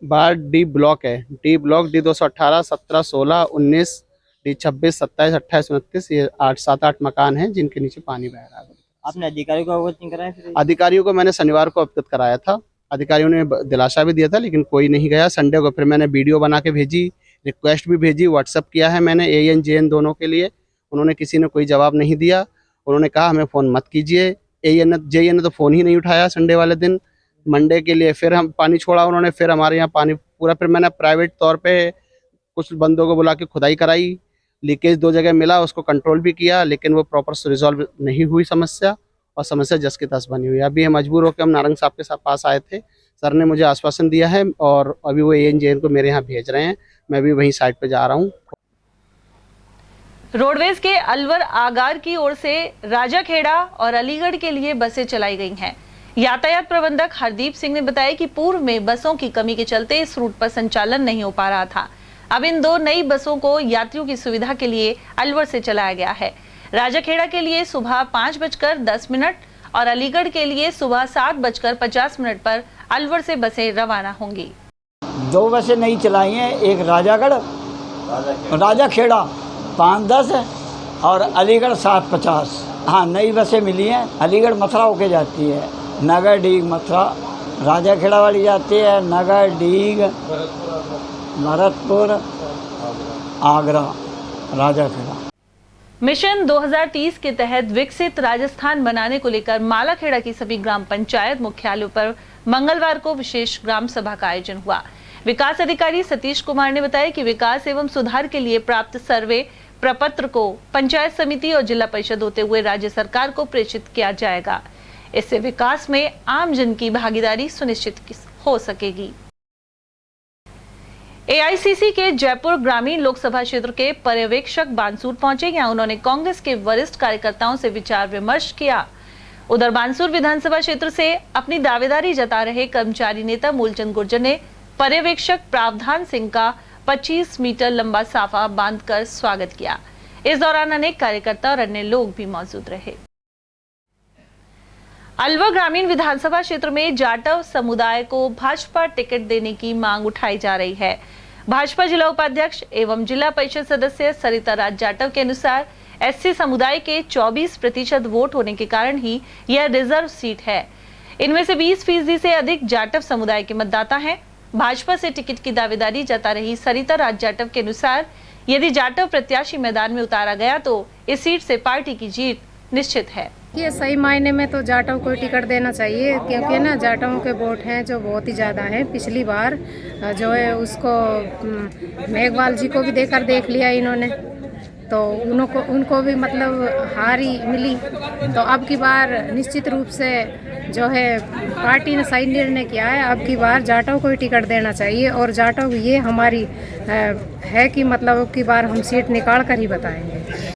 वार्ड D ब्लॉक है। D ब्लॉक D 218, 17, 16, 19, D 26, 27, 28, 29 ये 7-8 मकान हैं जिनके नीचे पानी बह रहा है। आपने अधिकारियों को अवगत नहीं कराया? अधिकारियों को मैंने शनिवार को अवगत कराया था। अधिकारियों ने दिलासा भी दिया था लेकिन कोई नहीं गया। संडे को फिर मैंने वीडियो बना के भेजी, रिक्वेस्ट भी भेजी, व्हाट्सअप किया है मैंने AN JN दोनों के लिए। उन्होंने किसी ने कोई जवाब नहीं दिया। उन्होंने कहा हमें फ़ोन मत कीजिए। AN JN ने तो फ़ोन ही नहीं उठाया संडे वाले दिन। मंडे के लिए फिर हम पानी छोड़ा उन्होंने, फिर हमारे यहाँ पानी पूरा, फिर मैंने प्राइवेट तौर पे कुछ बंदों को बुला के खुदाई कराई। लीकेज 2 जगह मिला, उसको कंट्रोल भी किया लेकिन वो प्रॉपर रिजॉल्व नहीं हुई समस्या और समस्या जस की तस बनी हुई है। अभी हम मजबूर होकर हम नारंग साहब के पास आए थे। सर ने मुझे आश्वासन दिया है और अभी वो AN JN को मेरे यहाँ भेज रहे हैं। मैं भी वहीं साइड पे जा रहा हूँ। रोडवेज के अलवर आगार की ओर से राजाखेड़ा और अलीगढ़ के लिए बसें चलाई गई हैं। यातायात प्रबंधक हरदीप सिंह ने बताया कि पूर्व में बसों की कमी के चलते इस रूट पर संचालन नहीं हो पा रहा था। अब इन 2 नई बसों को यात्रियों की सुविधा के लिए अलवर से चलाया गया है। राजाखेड़ा के लिए सुबह 5:10 और अलीगढ़ के लिए सुबह 7:50 पर अलवर से बसें रवाना होंगी। 2 बसें नई चलाई हैं, एक राजाखेड़ा 5:10 और अलीगढ़ 7:50। हाँ, नई बसें मिली हैं। अलीगढ़ मथुरा होके जाती है, नगर डीग मथुरा राजाखेड़ा वाली जाती है, नगर डीग भरतपुर, आगरा, राजाखेड़ा। मिशन 2030 के तहत विकसित राजस्थान बनाने को लेकर मालाखेड़ा की सभी ग्राम पंचायत मुख्यालयों पर मंगलवार को विशेष ग्राम सभा का आयोजन हुआ। विकास अधिकारी सतीश कुमार ने बताया कि विकास एवं सुधार के लिए प्राप्त सर्वे प्रपत्र को पंचायत समिति और जिला परिषद होते हुए राज्य सरकार को प्रेषित किया जाएगा। इससे विकास में आम जन की भागीदारी सुनिश्चित हो सकेगी। एआईसीसी के जयपुर ग्रामीण लोकसभा क्षेत्र के पर्यवेक्षक बानसूर पहुंचे। यहां उन्होंने कांग्रेस के वरिष्ठ कार्यकर्ताओं से विचार विमर्श किया। उधर बानसूर विधानसभा क्षेत्र से अपनी दावेदारी जता रहे कर्मचारी नेता मूलचंद गुर्जर ने पर्यवेक्षक प्रावधान सिंह का 25 मीटर लंबा साफा बांधकर स्वागत किया। इस दौरान अनेक कार्यकर्ता और अन्य लोग भी मौजूद रहे। अलवर ग्रामीण विधानसभा क्षेत्र में जाटव समुदाय को भाजपा टिकट देने की मांग उठाई जा रही है। भाजपा जिला उपाध्यक्ष एवं जिला परिषद सदस्य सरिता राज जाटव के अनुसार एससी समुदाय के 24% वोट होने के कारण ही यह रिजर्व सीट है। इनमें से 20% से अधिक जाटव समुदाय के मतदाता हैं। भाजपा से टिकट की दावेदारी जता रही सरिता राज जाटव के अनुसार यदि जाटव प्रत्याशी मैदान में उतारा गया तो इस सीट से पार्टी की जीत निश्चित है। ये सही मायने में तो जाटव को टिकट देना चाहिए, क्योंकि ना जाटवों के वोट हैं जो बहुत ही ज़्यादा हैं। पिछली बार जो है उसको मेघवाल जी को भी देकर देख लिया इन्होंने, तो उनको भी मतलब हार ही मिली। तो अब की बार निश्चित रूप से जो है पार्टी ने सही निर्णय किया है। अब की बार जाटव को ही टिकट देना चाहिए और जाटव ये हमारी है कि मतलब अब की बार हम सीट निकाल कर ही बताएंगे।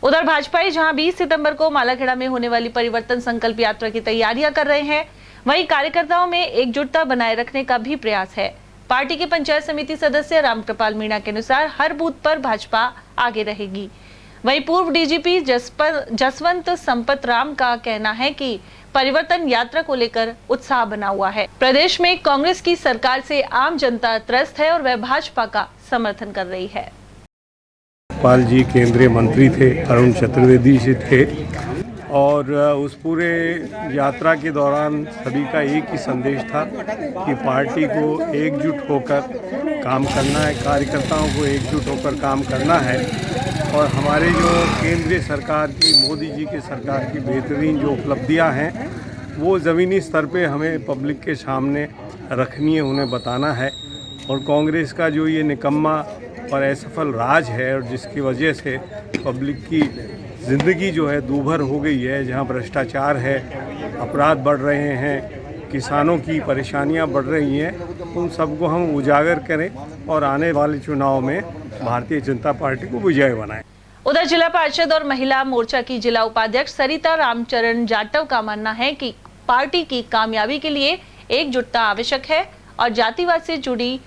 उधर भाजपाई जहां 20 सितंबर को मालाखेड़ा में होने वाली परिवर्तन संकल्प यात्रा की तैयारियां कर रहे हैं, वहीं कार्यकर्ताओं में एकजुटता बनाए रखने का भी प्रयास है। पार्टी के पंचायत समिति सदस्य रामकृपाल मीणा के अनुसार हर बूथ पर भाजपा आगे रहेगी। वहीं पूर्व डीजीपी जसवंत संपत राम का कहना है कि परिवर्तन यात्रा को लेकर उत्साह बना हुआ है। प्रदेश में कांग्रेस की सरकार से आम जनता त्रस्त है और वह भाजपा का समर्थन कर रही है। पाल जी केंद्रीय मंत्री थे, अरुण चतुर्वेदी जी थे, और उस पूरे यात्रा के दौरान सभी का एक ही संदेश था कि पार्टी को एकजुट होकर काम करना है, कार्यकर्ताओं को एकजुट होकर काम करना है। और हमारे जो केंद्रीय सरकार की, मोदी जी की सरकार की बेहतरीन जो उपलब्धियां हैं वो ज़मीनी स्तर पे हमें पब्लिक के सामने रखनी है, उन्हें बताना है। और कांग्रेस का जो ये निकम्मा और असफल राज है और जिसकी वजह से पब्लिक की ज़िंदगी जो है दूभर हो गई है, जहां भ्रष्टाचार है, अपराध बढ़ रहे हैं, किसानों की परेशानियां बढ़ रही हैं, उन सबको हम उजागर करें और आने वाले चुनाव में भारतीय जनता पार्टी को विजय बनाएं। उधर जिला पार्षद और महिला मोर्चा की जिला उपाध्यक्ष सरिता रामचरण जाटव का मानना है कि पार्टी की कामयाबी के लिए एकजुटता आवश्यक है और जातिवाद से जुड़ी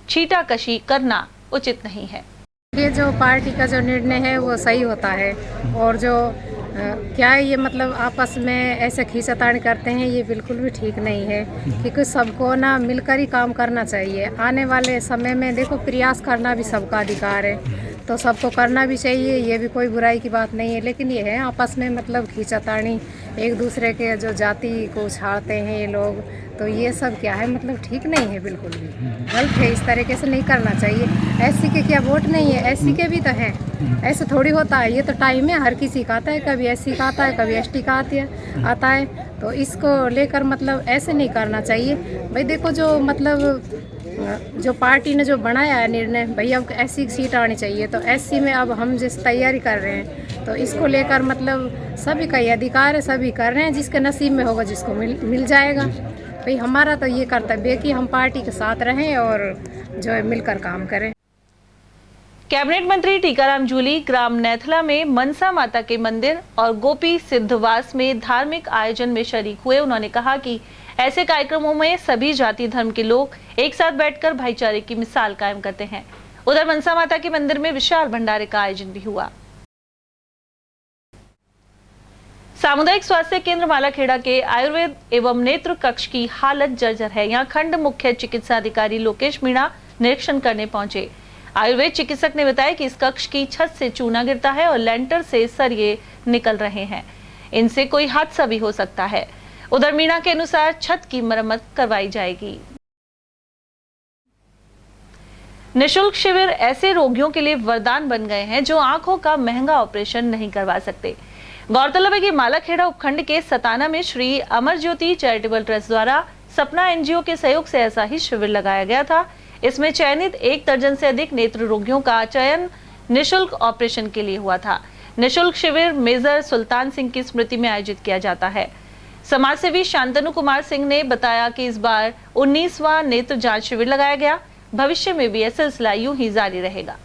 छीटाकशी करना उचित नहीं है। ये जो पार्टी का जो निर्णय है वो सही होता है, और जो क्या है ये मतलब आपस में ऐसे खींचातानी करते हैं, ये बिल्कुल भी ठीक नहीं है। क्योंकि सबको ना मिलकर ही काम करना चाहिए। आने वाले समय में देखो प्रयास करना भी सबका अधिकार है, तो सबको करना भी चाहिए, ये भी कोई बुराई की बात नहीं है। लेकिन ये है आपस में मतलब खींचातानी, एक दूसरे के जो जाति को उछालते हैं ये लोग, तो ये सब क्या है मतलब ठीक नहीं है, बिल्कुल भी गलत है। इस तरीके से नहीं करना चाहिए। एससी के क्या वोट नहीं है, एससी के भी तो हैं, ऐसे थोड़ी होता है। ये तो टाइम है, हर किसी का आता है, कभी एससी का आता है, कभी एसटी का आता है। तो इसको लेकर मतलब ऐसे नहीं करना चाहिए। भाई देखो जो मतलब जो पार्टी ने जो बनाया है निर्णय, भैया अब एससी की सीट आनी चाहिए, तो एससी में अब हम जिस तैयारी कर रहे हैं, तो इसको लेकर मतलब सभी का ये अधिकार है, सभी कर रहे हैं। जिसके नसीब में होगा जिसको मिल जाएगा। भाई हमारा तो ये कर्तव्य है कि हम पार्टी के साथ रहें और जो है मिलकर काम करें। कैबिनेट मंत्री टीकाराम जूली ग्राम नैथला में मनसा माता के मंदिर और गोपी सिद्धवास में धार्मिक आयोजन में शरीक हुए। उन्होंने कहा कि ऐसे कार्यक्रमों में सभी जाति धर्म के लोग एक साथ बैठकर भाईचारे की मिसाल कायम करते हैं। उधर मनसा माता के मंदिर में विशाल भंडारे का आयोजन भी हुआ। सामुदायिक स्वास्थ्य केंद्र मालाखेड़ा के आयुर्वेद एवं नेत्र कक्ष की हालत जर्जर है। यहाँ खंड मुख्य चिकित्सा अधिकारी लोकेश मीणा निरीक्षण करने पहुंचे। आयुर्वेद चिकित्सक ने बताया कि इस कक्ष की छत से चूना गिरता है और लेंटर से सरिये निकल रहे हैं, इनसे कोई हादसा भी हो सकता है। उधर मीणा के अनुसार छत की मरम्मत करवाई जाएगी। निशुल्क शिविर ऐसे रोगियों के लिए वरदान बन गए हैं जो आंखों का महंगा ऑपरेशन नहीं करवा सकते। गौरतलब है कि मालाखेड़ा उपखंड के सताना में श्री अमर ज्योति चैरिटेबल ट्रस्ट द्वारा सपना एनजीओ के सहयोग से ऐसा ही शिविर लगाया गया था। इसमें चयनित 1 दर्जन से अधिक नेत्र रोगियों का चयन निशुल्क ऑपरेशन के लिए हुआ था। निशुल्क शिविर मेजर सुल्तान सिंह की स्मृति में आयोजित किया जाता है। समाजसेवी शांतनु कुमार सिंह ने बताया कि इस बार 19वां नेत्र जांच शिविर लगाया गया। भविष्य में भी यह सिलसिला यूं ही जारी रहेगा।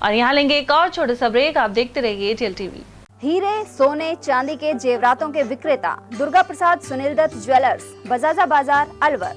और यहाँ लेंगे एक और छोटा सा ब्रेक। आप देखते रहिए एटीएल टीवी। हीरे, सोने, चांदी के जेवरातों के विक्रेता दुर्गा प्रसाद सुनील दत्त ज्वेलर्स, बजाजा बाजार, अलवर।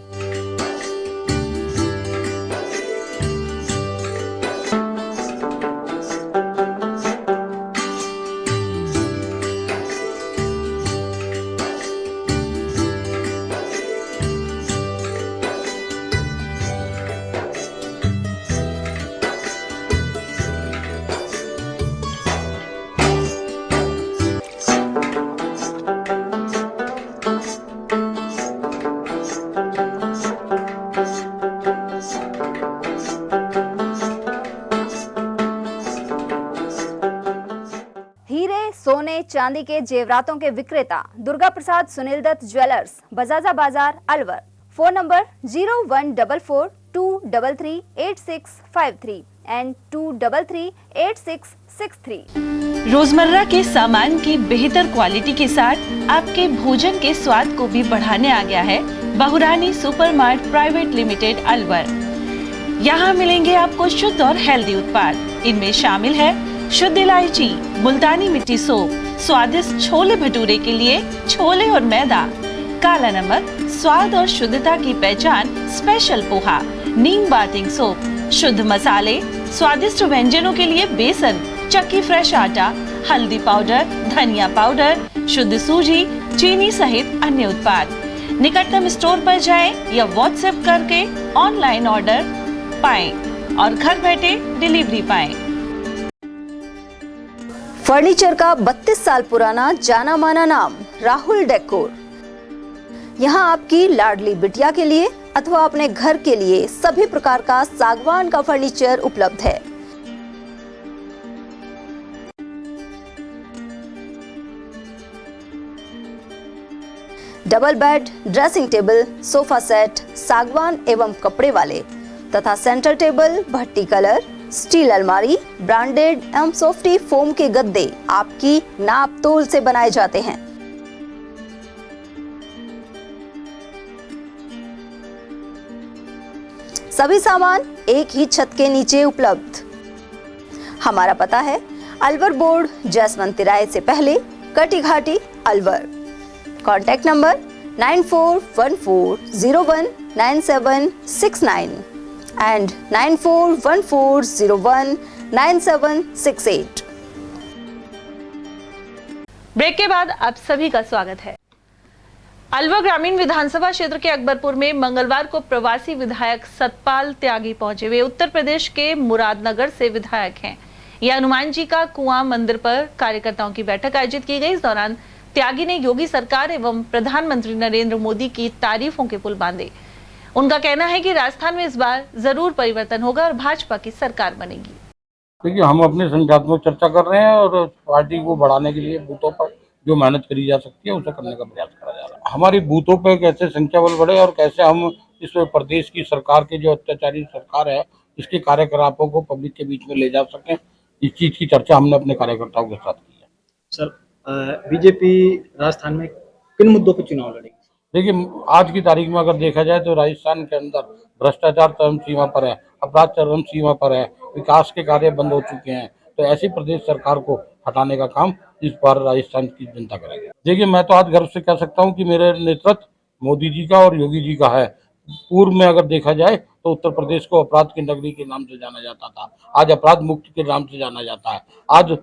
सोने चांदी के जेवरातों के विक्रेता दुर्गा प्रसाद सुनील दत्त ज्वेलर्स, बजाजा बाजार, अलवर। Phone number 0144233863 and 233863। रोजमर्रा के सामान की बेहतर क्वालिटी के साथ आपके भोजन के स्वाद को भी बढ़ाने आ गया है बहुरानी सुपरमार्ट प्राइवेट लिमिटेड, अलवर। यहाँ मिलेंगे आपको शुद्ध और हेल्दी उत्पाद। इनमें शामिल है शुद्ध इलायची, मुल्तानी मिट्टी सोप, स्वादिष्ट छोले भटूरे के लिए छोले और मैदा, काला नमक, स्वाद और शुद्धता की पहचान स्पेशल पोहा, नीम बाथिंग सोप, शुद्ध मसाले, स्वादिष्ट व्यंजनों के लिए बेसन, चक्की फ्रेश आटा, हल्दी पाउडर, धनिया पाउडर, शुद्ध सूजी, चीनी सहित अन्य उत्पाद। निकटतम स्टोर पर जाएं या व्हाट्सएप करके ऑनलाइन ऑर्डर पाएं और घर बैठे डिलीवरी पाएं। फर्नीचर का 32 साल पुराना जाना माना नाम राहुल डेकोर। यहाँ आपकी लाडली बिटिया के लिए अथवा अपने घर के लिए सभी प्रकार का सागवान का फर्नीचर उपलब्ध है। Double bed, dressing table, sofa set, सागवान एवं कपड़े वाले तथा सेंटर टेबल, भट्टी कलर, स्टील अलमारी, ब्रांडेड एवं सॉफ्टी फोम के गद्दे आपकी नाप तोल से बनाए जाते हैं। सभी सामान एक ही छत के नीचे उपलब्ध। हमारा पता है अलवर बोर्ड, जैसमंत तिराहे से पहले, Kati Ghati, Alwar. Contact number 9414019769 and 9414019768। Break के बाद आप सभी का स्वागत है। अलवर ग्रामीण विधानसभा क्षेत्र के अकबरपुर में मंगलवार को प्रवासी विधायक सतपाल त्यागी पहुंचे। वे उत्तर प्रदेश के मुरादनगर से विधायक हैं। यह हनुमान जी का कुआं मंदिर पर कार्यकर्ताओं की बैठक आयोजित की गई। इस दौरान त्यागी ने योगी सरकार एवं प्रधानमंत्री नरेंद्र मोदी की तारीफों के पुल बांधे। उनका कहना है कि राजस्थान में इस बार जरूर परिवर्तन होगा और भाजपा की सरकार बनेगी। देखिए, हम अपने संख्यात्मक चर्चा कर रहे हैं और पार्टी को बढ़ाने के लिए बूथों पर जो मेहनत करी जा सकती है उसे करने का प्रयास करा जा रहा है। हमारी बूथों पे कैसे संख्या बल बढ़े और कैसे हम इस प्रदेश की सरकार के जो अत्याचारी सरकार है इसके कार्यकलापों को पब्लिक के बीच में ले जा सकें, इस चीज की चर्चा हमने अपने कार्यकर्ताओं के साथ की है। सर, बीजेपी राजस्थान में किन मुद्दों पर चुनाव लड़ेगी? देखिए, आज की तारीख में अगर देखा जाए तो राजस्थान के अंदर भ्रष्टाचार चरम सीमा पर है, अपराध चरम सीमा पर है, विकास के कार्य बंद हो चुके हैं। तो ऐसी प्रदेश सरकार को हटाने का काम इस बार राजस्थान की जनता करेगी। देखिए, मैं तो आज गर्व से कह सकता हूं कि मेरे नेतृत्व मोदी जी का और योगी जी का है। पूर्व में अगर देखा जाए तो उत्तर प्रदेश को अपराध की नगरी के नाम से जाना जाता था, आज अपराध मुक्त के नाम से जाना जाता है। आज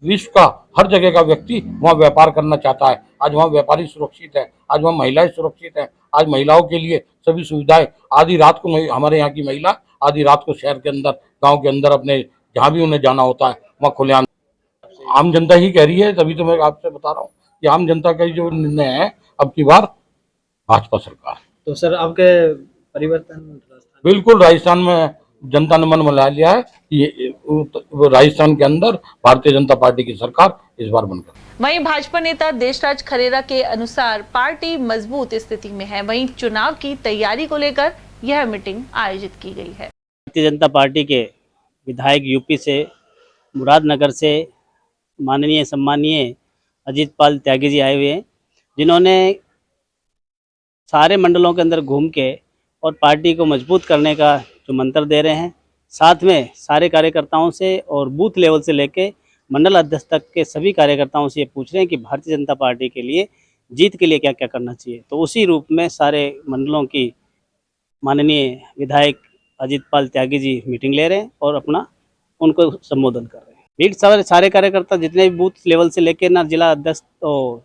विश्व का हर जगह का व्यक्ति वहाँ व्यापार करना चाहता है। आज वहाँ व्यापारी सुरक्षित है, आज वहाँ महिलाएं सुरक्षित है, आज महिलाओं के लिए सभी सुविधाएं। आधी रात को हमारे यहाँ की महिला आधी रात को शहर के अंदर, गांव के अंदर, अपने जहाँ भी उन्हें जाना होता है वहाँ खुलेआम। आम जनता ही कह रही है, तभी तो मैं आपसे बता रहा हूँ कि आम जनता का जो निर्णय है अब की बार भाजपा सरकार। तो सर, आपके परिवर्तन राजस्थान बिल्कुल राजस्थान में जनता ने मन बना लिया है। ये राजस्थान के अंदर भारतीय जनता पार्टी की सरकार इस बार बनकर। वहीं भाजपा नेता देशराज खरेरा के अनुसार पार्टी मजबूत स्थिति में है। वहीं चुनाव की तैयारी को लेकर यह मीटिंग आयोजित की गई है। भारतीय जनता पार्टी के विधायक यूपी से, मुरादनगर से माननीय सम्मानीय अजीत पाल त्यागी जी आए हुए हैं, जिन्होंने सारे मंडलों के अंदर घूम के और पार्टी को मजबूत करने का जो मंत्र दे रहे हैं, साथ में सारे कार्यकर्ताओं से और बूथ लेवल से लेके मंडल अध्यक्ष तक के सभी कार्यकर्ताओं से ये पूछ रहे हैं कि भारतीय जनता पार्टी के लिए जीत के लिए क्या क्या करना चाहिए। तो उसी रूप में सारे मंडलों की माननीय विधायक अजीत पाल त्यागी जी मीटिंग ले रहे हैं और अपना उनको संबोधन कर रहे हैं। भीड़ सारे कार्यकर्ता जितने भी बूथ लेवल से लेकर ना जिला अध्यक्ष और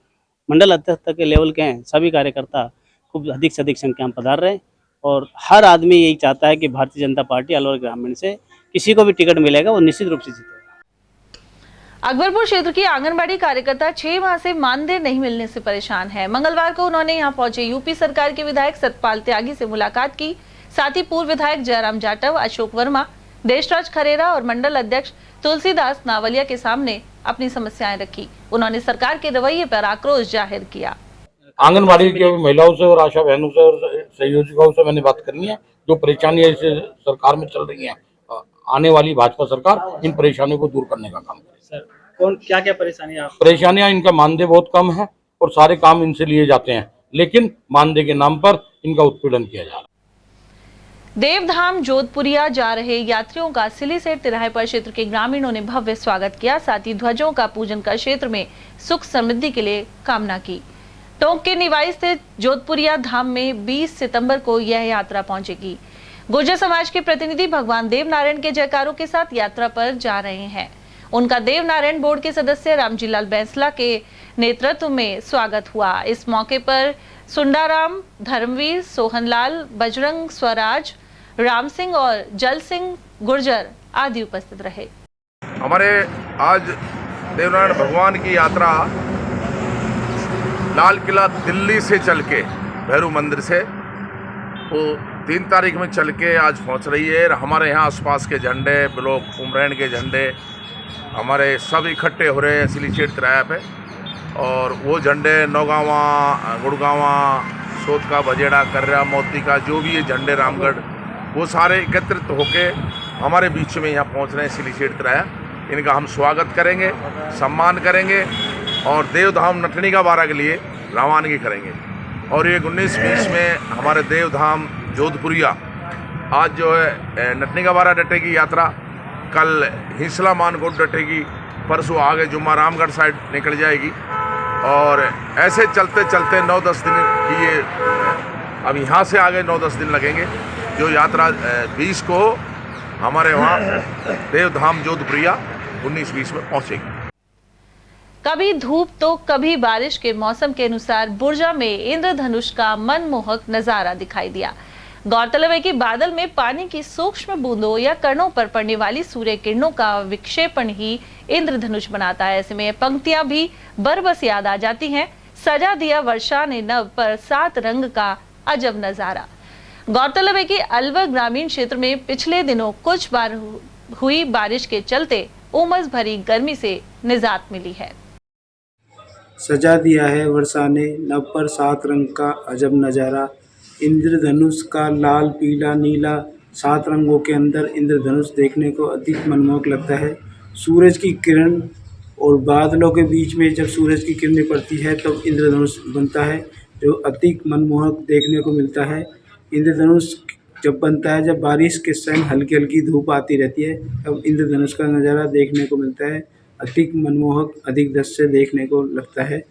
मंडल अध्यक्ष तक के लेवल के हैं, सभी कार्यकर्ता खूब अधिक से अधिक संख्या में पधार रहे हैं और हर आदमी यही चाहता है कि भारतीय जनता पार्टी अलवर ग्रामीण से किसी को भी टिकट मिलेगा वो निश्चित रूप से जीतेगा। अकबरपुर क्षेत्र की आंगनबाड़ी कार्यकर्ता 6 माह से मानदेय नहीं मिलने से परेशान है। मंगलवार को उन्होंने यहां पहुंचे यूपी सरकार के विधायक सतपाल त्यागी से मुलाकात की। साथ ही पूर्व विधायक जयराम जाटव, अशोक वर्मा, देशराज खरेरा और मंडल अध्यक्ष तुलसीदास नावलिया के सामने अपनी समस्याएं रखी। उन्होंने सरकार के रवैये पर आक्रोश जाहिर किया। आंगनबाड़ी की महिलाओं से और आशा बहनों से और सहयोगियों से मैंने बात करनी है। जो परेशानियां इस सरकार में चल रही हैं, आने वाली भाजपा सरकार इन परेशानियों को दूर करने का काम करे। सर कौन क्या क्या परेशानियां? परेशानियां इनका मानदेय बहुत कम है और सारे काम इनसे लिए जाते हैं, लेकिन मानदेय के नाम पर इनका उत्पीड़न किया जा रहा है। देवधाम जोधपुरिया जा रहे यात्रियों का सिलीसेठ तिराहे पर क्षेत्र के ग्रामीणों ने भव्य स्वागत किया। साथ ही ध्वजों का पूजन कर क्षेत्र में सुख समृद्धि के लिए कामना की। टोंक के निवाई स्थित जोधपुरिया धाम में 20 सितंबर को यह यात्रा पहुंचेगी। गुर्जर समाज के प्रतिनिधि भगवान देव नारायण के जयकारों के साथ यात्रा पर जा रहे हैं। उनका देव नारायण बोर्ड के सदस्य रामजीलाल बैंसला के नेतृत्व में स्वागत हुआ। इस मौके पर सुंडाराम, धर्मवीर, सोहनलाल, बजरंग, स्वराज, राम सिंह और जल सिंह गुर्जर आदि उपस्थित रहे। हमारे आज देवनारायण भगवान की यात्रा लाल किला दिल्ली से चल के भैरव मंदिर से वो 3 तारीख में चल के आज पहुंच रही है। हमारे यहाँ आसपास के झंडे, ब्लॉक उमरैन के झंडे हमारे सब इकट्ठे हो रहे हैं सिलीसेठ तिराहे पे और वो झंडे नौगावा, गुड़गावा, सोतका, बजेड़ा, कर्रा, मोती का जो भी ये झंडे रामगढ़ वो सारे एकत्रित होके हमारे बीच में यहाँ पहुँच रहे हैं सिलीसेठ तिराहे। इनका हम स्वागत करेंगे, सम्मान करेंगे और देवधाम नटनी का बारा के लिए रवानगी करेंगे। और ये 19-20 में हमारे देवधाम जोधपुरिया आज जो है नटनी का बारा डटेगी यात्रा, कल हिंसला मानकोट डटेगी, परसों आगे जुम्मा रामगढ़ साइड निकल जाएगी और ऐसे चलते चलते 9-10 दिन की ये अब यहाँ से आगे 9-10 दिन लगेंगे। जो यात्रा 20 को हमारे वहाँ देवधाम जोधपुरिया 19-20 में पहुँचेगी। कभी धूप तो कभी बारिश के मौसम के अनुसार बुर्जा में इंद्रधनुष का मनमोहक नजारा दिखाई दिया। गौरतलब है कि बादल में पानी की सूक्ष्म बूंदों या कणों पर पड़ने वाली सूर्य किरणों का विक्षेपण ही इंद्रधनुष बनाता है। ऐसे में पंक्तियां भी बरबस याद आ जाती हैं। सजा दिया वर्षा ने नभ पर 7 रंग का अजब नजारा। गौरतलब है कि अलवर ग्रामीण क्षेत्र में पिछले दिनों कुछ बार हुई बारिश के चलते उमस भरी गर्मी से निजात मिली है। सजा दिया है वर्षा ने नभ पर 7 रंग का अजब नज़ारा। इंद्रधनुष का लाल, पीला, नीला 7 रंगों के अंदर इंद्रधनुष देखने को अधिक मनमोहक लगता है। सूरज की किरण और बादलों के बीच में जब सूरज की किरणें पड़ती है तब इंद्रधनुष बनता है, जो अधिक मनमोहक देखने को मिलता है। इंद्रधनुष जब बनता है जब बारिश के समय हल्की हल्की धूप आती रहती है, तब इंद्रधनुष का नज़ारा देखने को मिलता है। अधिक मनमोहक, अधिक दृश्य देखने को लगता है।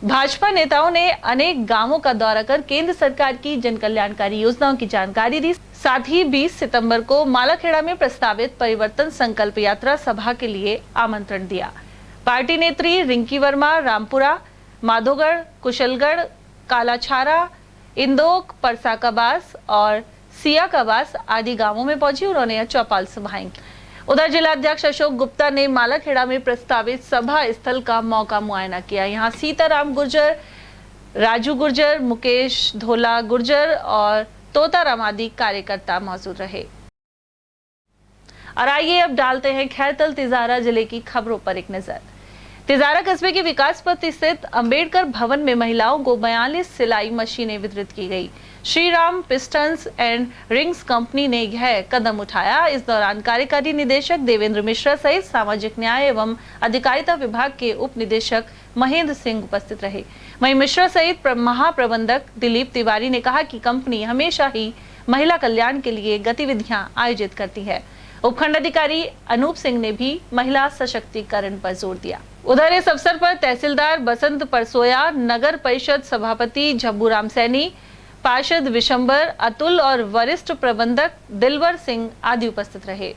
भाजपा नेताओं ने अनेक गांवों का दौरा कर केंद्र सरकार की जन कल्याणकारी योजनाओं की जानकारी दी। साथ ही 20 सितंबर को मालाखेड़ा में प्रस्तावित परिवर्तन संकल्प यात्रा सभा के लिए आमंत्रण दिया। पार्टी नेत्री रिंकी वर्मा रामपुरा, माधोगढ़, कुशलगढ़, कालाछारा, इंदोक, परसा कबास और सिया कबास आदि गांवों में पहुंची। उन्होंने चौपाल सभाएं की। उधर जिलाध्यक्ष अशोक गुप्ता ने मालाखेड़ा में प्रस्तावित सभा स्थल का मौका मुआयना किया। यहाँ सीताराम गुर्जर, राजू गुर्जर, मुकेश धोला गुर्जर और तोताराम आदि कार्यकर्ता मौजूद रहे। और आइए अब डालते हैं खैरतल तिजारा जिले की खबरों पर एक नजर। तिजारा कस्बे के विकास पथ स्थित अंबेडकर भवन में महिलाओं को 42 सिलाई मशीनें वितरित की गई। Shri Ram pistons and rings company ने यह कदम उठाया। इस दौरान कार्यकारी निदेशक देवेंद्र मिश्रा सहित सामाजिक न्याय एवं अधिकारिता विभाग के उप निदेशक महेंद्र सिंह उपस्थित रहे। वहीं मिश्रा सहित महाप्रबंधक दिलीप तिवारी ने कहा कि कंपनी हमेशा ही महिला कल्याण के लिए गतिविधियां आयोजित करती है। उपखंड अधिकारी अनूप सिंह ने भी महिला सशक्तिकरण पर जोर दिया। उधर इस अवसर पर तहसीलदार बसंत परसोया, नगर परिषद सभापति झब्बूराम सैनी, पार्षद विशंबर, अतुल और वरिष्ठ प्रबंधक दिलवर सिंह आदि उपस्थित रहे।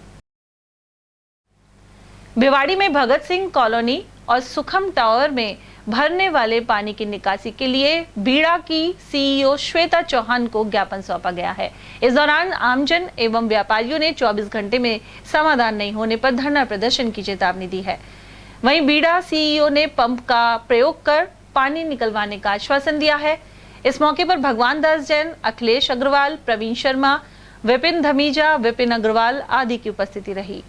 भिवाड़ी में भगत सिंह कॉलोनी और सुखम टावर में भरने वाले पानी की निकासी के लिए बीड़ा की सीईओ श्वेता चौहान को ज्ञापन सौंपा गया है। इस दौरान आमजन एवं व्यापारियों ने 24 घंटे में समाधान नहीं होने पर धरना प्रदर्शन की चेतावनी दी है। वहीं बीड़ा सीईओ ने पंप का प्रयोग कर पानी निकलवाने का आश्वासन दिया है। इस मौके पर भगवान दास जैन, अखिलेश अग्रवाल, प्रवीण शर्मा, विपिन धमीजा, विपिन अग्रवाल आदि की उपस्थिति रही।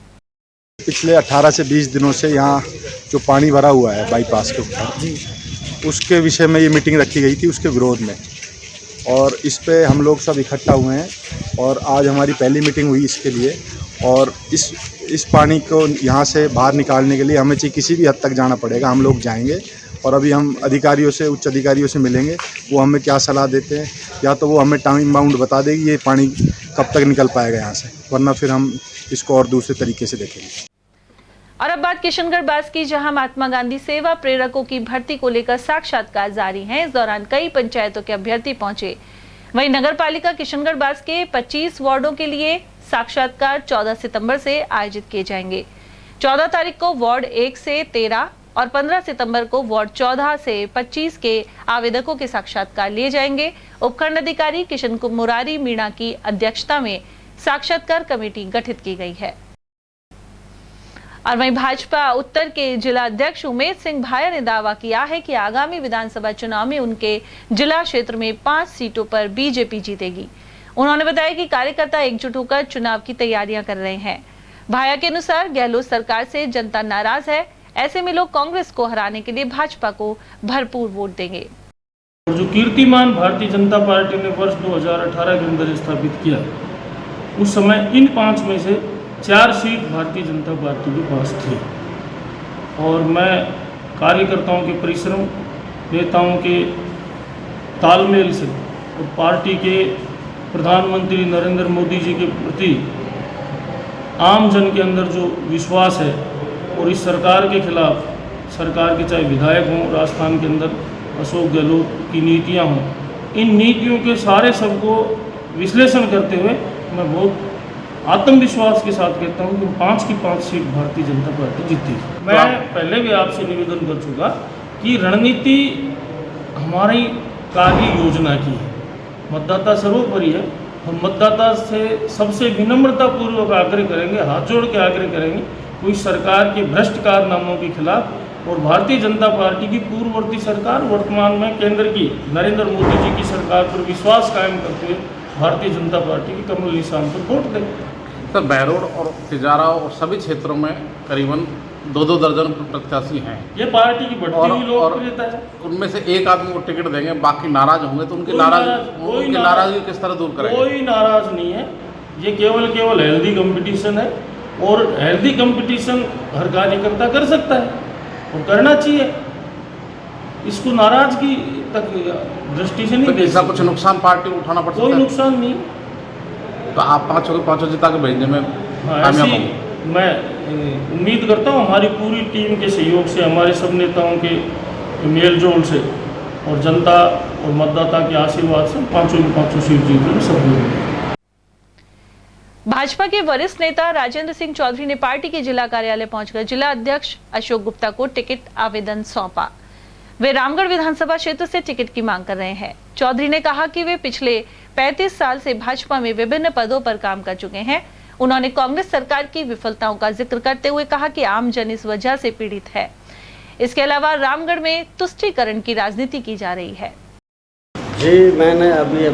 पिछले 18 से 20 दिनों से यहाँ जो पानी भरा हुआ है बाईपास के ऊपर, उसके विषय में ये मीटिंग रखी गई थी, उसके विरोध में, और इस पे हम लोग सब इकट्ठा हुए हैं और आज हमारी पहली मीटिंग हुई इसके लिए। और इस पानी को यहाँ से बाहर निकालने के लिए हमें किसी भी हद तक जाना पड़ेगा, हम लोग जाएंगे और अभी हम अधिकारियों से, उच्च अधिकारियों से मिलेंगे, वो हमें क्या सलाह देते हैं, या तो वो हमें टाइम बाउंड बता देगी ये पानी कब तक निकल पाएगा यहाँ से, वरना फिर हम इसको और दूसरे तरीके से देखेंगे। और अब बात किशनगढ़ बास की, जहां महात्मा गांधी सेवा प्रेरकों की भर्ती को लेकर साक्षात्कार जारी है। इस दौरान कई पंचायतों के अभ्यर्थी पहुंचे। वहीं नगर पालिका किशनगढ़ बास के 25 वार्डों के लिए साक्षात्कार 14 सितंबर से आयोजित किए जाएंगे। 14 तारीख को वार्ड 1 से 13 और 15 सितंबर को वार्ड 14 से 25 के आवेदकों के साक्षात्कार लिए जाएंगे। उपखंड अधिकारी किशन मुरारी मीणा की अध्यक्षता में साक्षात्कार कमेटी गठित की गई है। और वहीं भाजपा उत्तर के जिला अध्यक्ष उमेश सिंह भाया ने दावा किया है कि आगामी विधानसभा चुनाव में उनके जिला क्षेत्र में 5 सीटों पर बीजेपी जीतेगी। उन्होंने बताया कि कार्यकर्ता एकजुट होकर चुनाव की तैयारियां कर रहे हैं। भाया के अनुसार गहलोत सरकार से जनता नाराज है, ऐसे में लोग कांग्रेस को हराने के लिए भाजपा को भरपूर वोट देंगे। जो कीर्तिमान भारतीय जनता पार्टी ने वर्ष 2018 के अंदर स्थापित किया, उस समय इन 5 में से 4 सीट भारतीय जनता पार्टी के पास थी। और मैं कार्यकर्ताओं के परिश्रम, नेताओं के तालमेल से और पार्टी के प्रधानमंत्री नरेंद्र मोदी जी के प्रति आम जन के अंदर जो विश्वास है, और इस सरकार के खिलाफ, सरकार के चाहे विधायक हों, राजस्थान के अंदर अशोक गहलोत की नीतियां हों, इन नीतियों के सारे सबको विश्लेषण करते हुए मैं बहुत आत्मविश्वास के साथ कहता हूं कि 5 की 5 सीट भारतीय जनता पार्टी जीती। मैं पहले भी आपसे निवेदन कर चुका कि रणनीति हमारी कार्य योजना की है, मतदाता सर्वोपरि है। हम मतदाता से सबसे विनम्रता पूर्वक आग्रह करेंगे, हाथ जोड़ के आग्रह करेंगे, कोई सरकार के भ्रष्ट कारनामों के खिलाफ और भारतीय जनता पार्टी की पूर्ववर्ती सरकार, वर्तमान में केंद्र की नरेंद्र मोदी जी की सरकार पर विश्वास कायम करते हुए भारतीय जनता पार्टी की कमल निशान पर वोट दें। सर, बहरोड और तिजारा और सभी क्षेत्रों में करीबन 2-2 दर्जन प्रत्याशी हैं। ये पार्टी की बढ़ती हुई लोकप्रियता है। उनमें से एक आदमी को टिकट देंगे, बाकी नाराज होंगे, तो उनकी नाराजगी किस तरह दूर करेंगे? कोई नाराज नहीं है, ये केवल हेल्दी कंपटीशन है, और हेल्दी कंपटीशन हर कार्यकर्ता कर सकता है और करना चाहिए। इसको नाराजगी तक दृष्टि से नहीं, ऐसा कुछ नुकसान पार्टी को उठाना पड़ सकता है? कोई नुकसान नहीं। तो आप 5 जिता के भेजने में कामयाब होंगे? मैं उम्मीद करता हूँ हमारी पूरी टीम के सहयोग से, हमारे सब नेताओं के मेल जोल से और जनता और मतदाता के आशीर्वाद से 5 सीट जीतने में सफल होंगे। भाजपा के वरिष्ठ नेता राजेंद्र सिंह चौधरी ने पार्टी के जिला कार्यालय पहुंचकर जिला अध्यक्ष अशोक गुप्ता को टिकट आवेदन सौंपा। वे रामगढ़ विधानसभा क्षेत्र से टिकट की मांग कर रहे हैं। चौधरी ने कहा कि वे पिछले 35 साल से भाजपा में विभिन्न पदों पर काम कर चुके हैं। उन्होंने कांग्रेस सरकार की विफलताओं का जिक्र करते हुए कहा कि आम जन इस वजह से पीड़ित है। इसके अलावा रामगढ़ में तुष्टीकरण की राजनीति की जा रही है। जी, मैंने अभी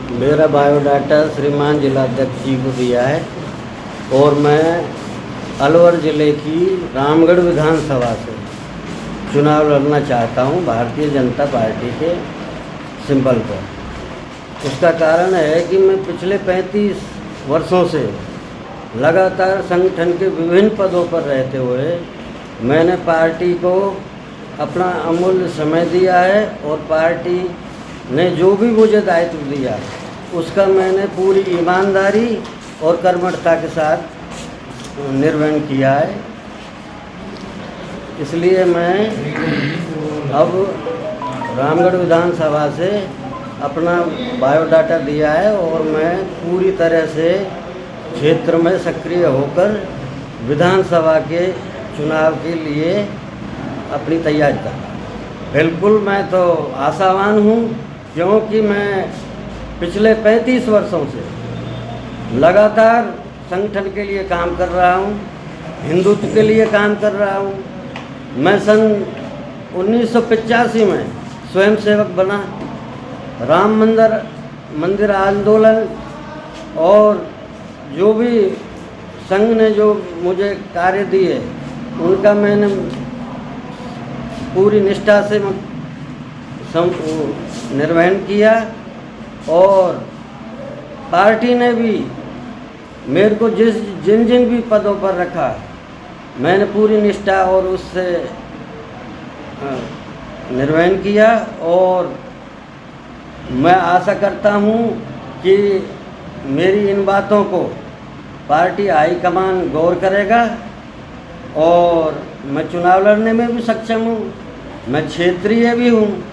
मेरा बायोडाटा श्रीमान जिलाध्यक्ष जी को दिया है और मैं अलवर ज़िले की रामगढ़ विधानसभा से चुनाव लड़ना चाहता हूं भारतीय जनता पार्टी के सिंबल पर। उसका कारण है कि मैं पिछले 35 वर्षों से लगातार संगठन के विभिन्न पदों पर रहते हुए मैंने पार्टी को अपना अमूल्य समय दिया है और पार्टी ने जो भी मुझे दायित्व दिया उसका मैंने पूरी ईमानदारी और कर्मठता के साथ निर्वहन किया है। इसलिए मैं अब रामगढ़ विधानसभा से अपना बायोडाटा दिया है और मैं पूरी तरह से क्षेत्र में सक्रिय होकर विधानसभा के चुनाव के लिए अपनी तैयारी कर रहा हूँ। बिल्कुल मैं तो आशावान हूँ क्योंकि मैं पिछले 35 वर्षों से लगातार संगठन के लिए काम कर रहा हूँ, हिंदुत्व के लिए काम कर रहा हूँ। मैं सन 1985 में स्वयंसेवक बना, राम मंदिर आंदोलन और जो भी संघ ने जो मुझे कार्य दिए उनका मैंने पूरी निष्ठा से निर्वहन किया और पार्टी ने भी मेरे को जिन भी पदों पर रखा मैंने पूरी निष्ठा और उससे निर्वहन किया और मैं आशा करता हूँ कि मेरी इन बातों को पार्टी हाईकमान गौर करेगा और मैं चुनाव लड़ने में भी सक्षम हूँ। मैं क्षेत्रीय भी हूँ,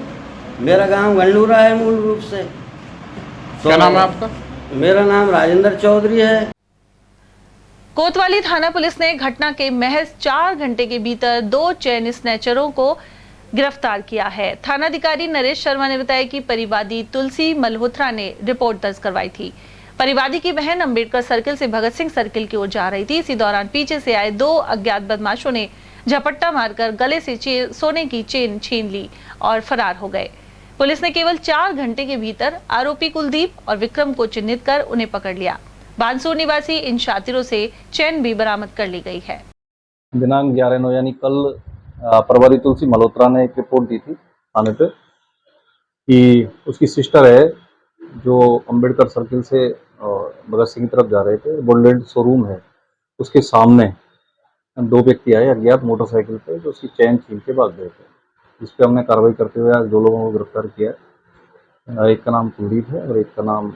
मेरा गांव गंडूरा है मूल रूप से। क्या नाम है आपका? मेरा नाम राजेंद्र चौधरी है। कोतवाली थाना पुलिस ने घटना के महज 4 घंटे के भीतर 2 चेन स्नैचरों को गिरफ्तार किया है। थानाधिकारी नरेश शर्मा ने बताया कि परिवादी तुलसी मल्होत्रा ने रिपोर्ट दर्ज करवाई थी। परिवादी की बहन अंबेडकर सर्किल से भगत सिंह सर्किल की ओर जा रही थी। इसी दौरान पीछे से आए 2 अज्ञात बदमाशों ने झपट्टा मारकर गले से सोने की चेन छीन ली और फरार हो गए। पुलिस ने केवल 4 घंटे के भीतर आरोपी कुलदीप और विक्रम को चिन्हित कर उन्हें पकड़ लिया। बानसूर निवासी इन शातिरों से चैन भी बरामद कर ली गई है। दिनांक 11/9 यानी कल प्रभारी तुलसी मल्होत्रा ने एक रिपोर्ट दी थी थाने पे कि उसकी सिस्टर है जो अंबेडकर सर्किल से भगत सिंह की तरफ जा रहे थे। बुलेट शोरूम है उसके सामने 2 व्यक्ति आए अज्ञात मोटरसाइकिल पे जो उसकी चैन छीन के भाग गए थे। इस पर हमने कार्रवाई करते हुए आज 2 लोगों को गिरफ्तार किया। एक का नाम कुलदीप है और एक का नाम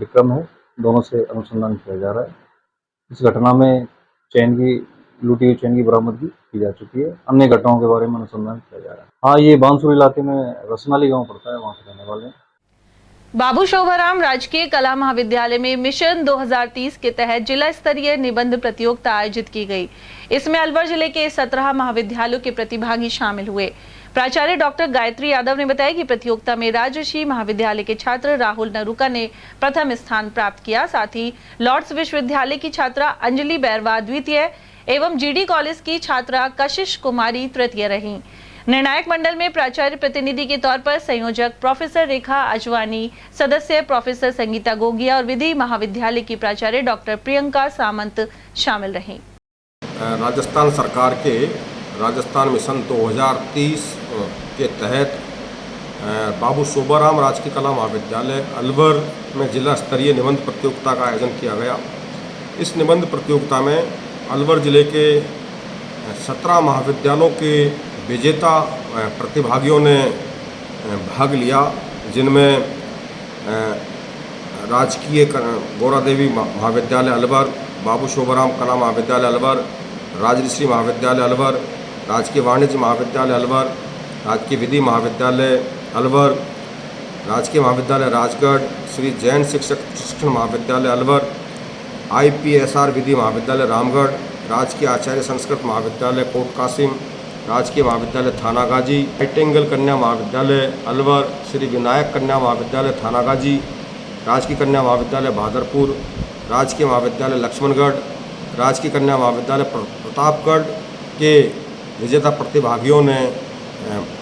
विक्रम है। दोनों से अनुसंधान किया जा रहा है। इस घटना में चैन की लूटी हुई चैन की बरामदगी की जा चुकी है। अन्य घटनाओं के बारे में अनुसंधान किया जा रहा है। हाँ, ये बानसूर इलाके में रसनाली गांव पड़ता है, वहाँ से रहने वाले हैं। बाबू शोभाराम राजकीय कला महाविद्यालय में मिशन 2030 के तहत जिला स्तरीय निबंध प्रतियोगिता आयोजित की गई। इसमें अलवर जिले के 17 महाविद्यालयों के प्रतिभागी शामिल हुए। प्राचार्य डॉक्टर गायत्री यादव ने बताया कि प्रतियोगिता में राजर्षि महाविद्यालय के छात्र राहुल नरूका ने प्रथम स्थान प्राप्त किया। साथ ही लॉर्ड्स विश्वविद्यालय की छात्रा अंजलि बैरवा द्वितीय एवं जीडी कॉलेज की छात्रा कशिश कुमारी तृतीय रहीं। निर्णायक मंडल में प्राचार्य प्रतिनिधि के तौर पर संयोजक प्रोफेसर रेखा अजवानी, सदस्य प्रोफेसर संगीता गोगिया और विधि महाविद्यालय की प्राचार्य डॉक्टर प्रियंका सामंत शामिल रहीं। राजस्थान सरकार के राजस्थान मिशन 2030 के तहत बाबू शोभाराम राजकीय कला महाविद्यालय अलवर में जिला स्तरीय निबंध प्रतियोगिता का आयोजन किया गया। इस निबंध प्रतियोगिता में अलवर जिले के 17 महाविद्यालयों के विजेता प्रतिभागियों ने भाग लिया, जिनमें राजकीय गौरा देवी महाविद्यालय अलवर, बाबू शोभाराम कला महाविद्यालय अलवर, राजर्षि महाविद्यालय अलवर, राजकीय वाणिज्य महाविद्यालय अलवर, राजकीय विधि महाविद्यालय अलवर, राजकीय महाविद्यालय राजगढ़, श्री जैन शिक्षण महाविद्यालय अलवर, IPSR विधि महाविद्यालय रामगढ़, राजकीय आचार्य संस्कृत महाविद्यालय कोट कासिम, राजकीय महाविद्यालय थानागाजी, नाइटिंगेल कन्या महाविद्यालय अलवर, श्री विनायक कन्या महाविद्यालय थानागाजी, राजकीय कन्या महाविद्यालय भादरपुर, राजकीय महाविद्यालय लक्ष्मणगढ़, राजकीय कन्या महाविद्यालय प्रतापगढ़ के विजेता प्रतिभागियों ने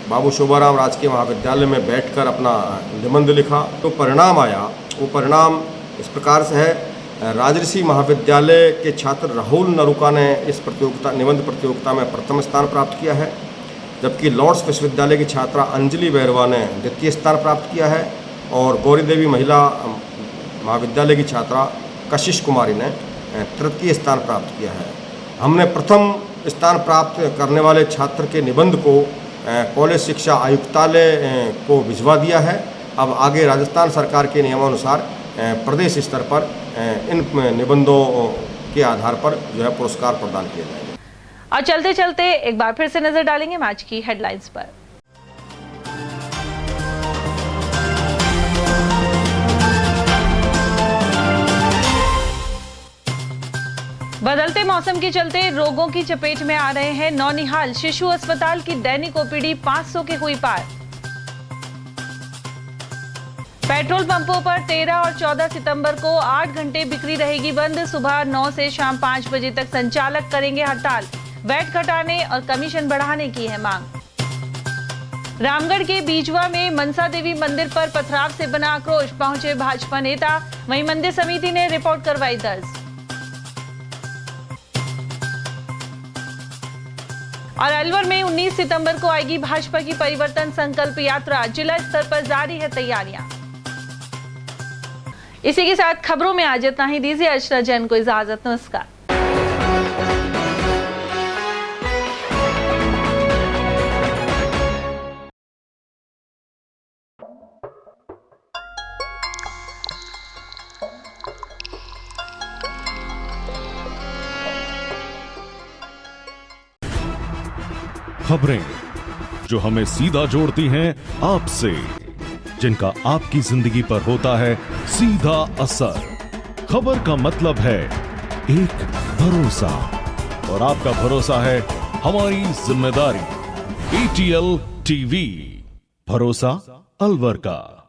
बाबू शोभाराम राजकीय महाविद्यालय में बैठकर अपना निबंध लिखा। तो परिणाम आया वो परिणाम इस प्रकार से है। राजऋषि महाविद्यालय के छात्र राहुल नरुका ने इस निबंध प्रतियोगिता में प्रथम स्थान प्राप्त किया है, जबकि लॉर्ड्स विश्वविद्यालय की छात्रा अंजलि बैरवा ने द्वितीय स्थान प्राप्त किया है और गौरी देवी महिला महाविद्यालय की छात्रा कशिश कुमारी ने तृतीय स्थान प्राप्त किया है। हमने प्रथम स्थान प्राप्त करने वाले छात्र के निबंध को कॉलेज शिक्षा आयुक्तालय को भिजवा दिया है। अब आगे राजस्थान सरकार के नियमानुसार प्रदेश स्तर पर इन निबंधों के आधार पर जो है पुरस्कार प्रदान किए जाएंगे। और चलते चलते एक बार फिर से नजर डालेंगे मैच की हेडलाइंस पर। बदलते मौसम के चलते रोगों की चपेट में आ रहे हैं नौनिहाल शिशु अस्पताल की दैनिक ओपीडी 500 के हुई पार। पेट्रोल पंपों पर 13 और 14 सितंबर को 8 घंटे बिक्री रहेगी बंद। सुबह 9 से शाम 5 बजे तक संचालक करेंगे हड़ताल। वैट घटाने और कमीशन बढ़ाने की है मांग। रामगढ़ के बीजवा में मनसा देवी मंदिर पर पथराव से बना आक्रोश, पहुंचे भाजपा नेता। वहीं मंदिर समिति ने रिपोर्ट करवाई दर्ज। और अलवर में 19 सितंबर को आएगी भाजपा की परिवर्तन संकल्प यात्रा। जिला स्तर पर जारी है तैयारियां। इसी के साथ खबरों में आज इतना ही। दीजिए अर्चना जैन को इजाजत। नमस्कार। खबरें जो हमें सीधा जोड़ती हैं आपसे, जिनका आपकी जिंदगी पर होता है सीधा असर। खबर का मतलब है एक भरोसा, और आपका भरोसा है हमारी जिम्मेदारी। ATL TV, भरोसा अलवर का।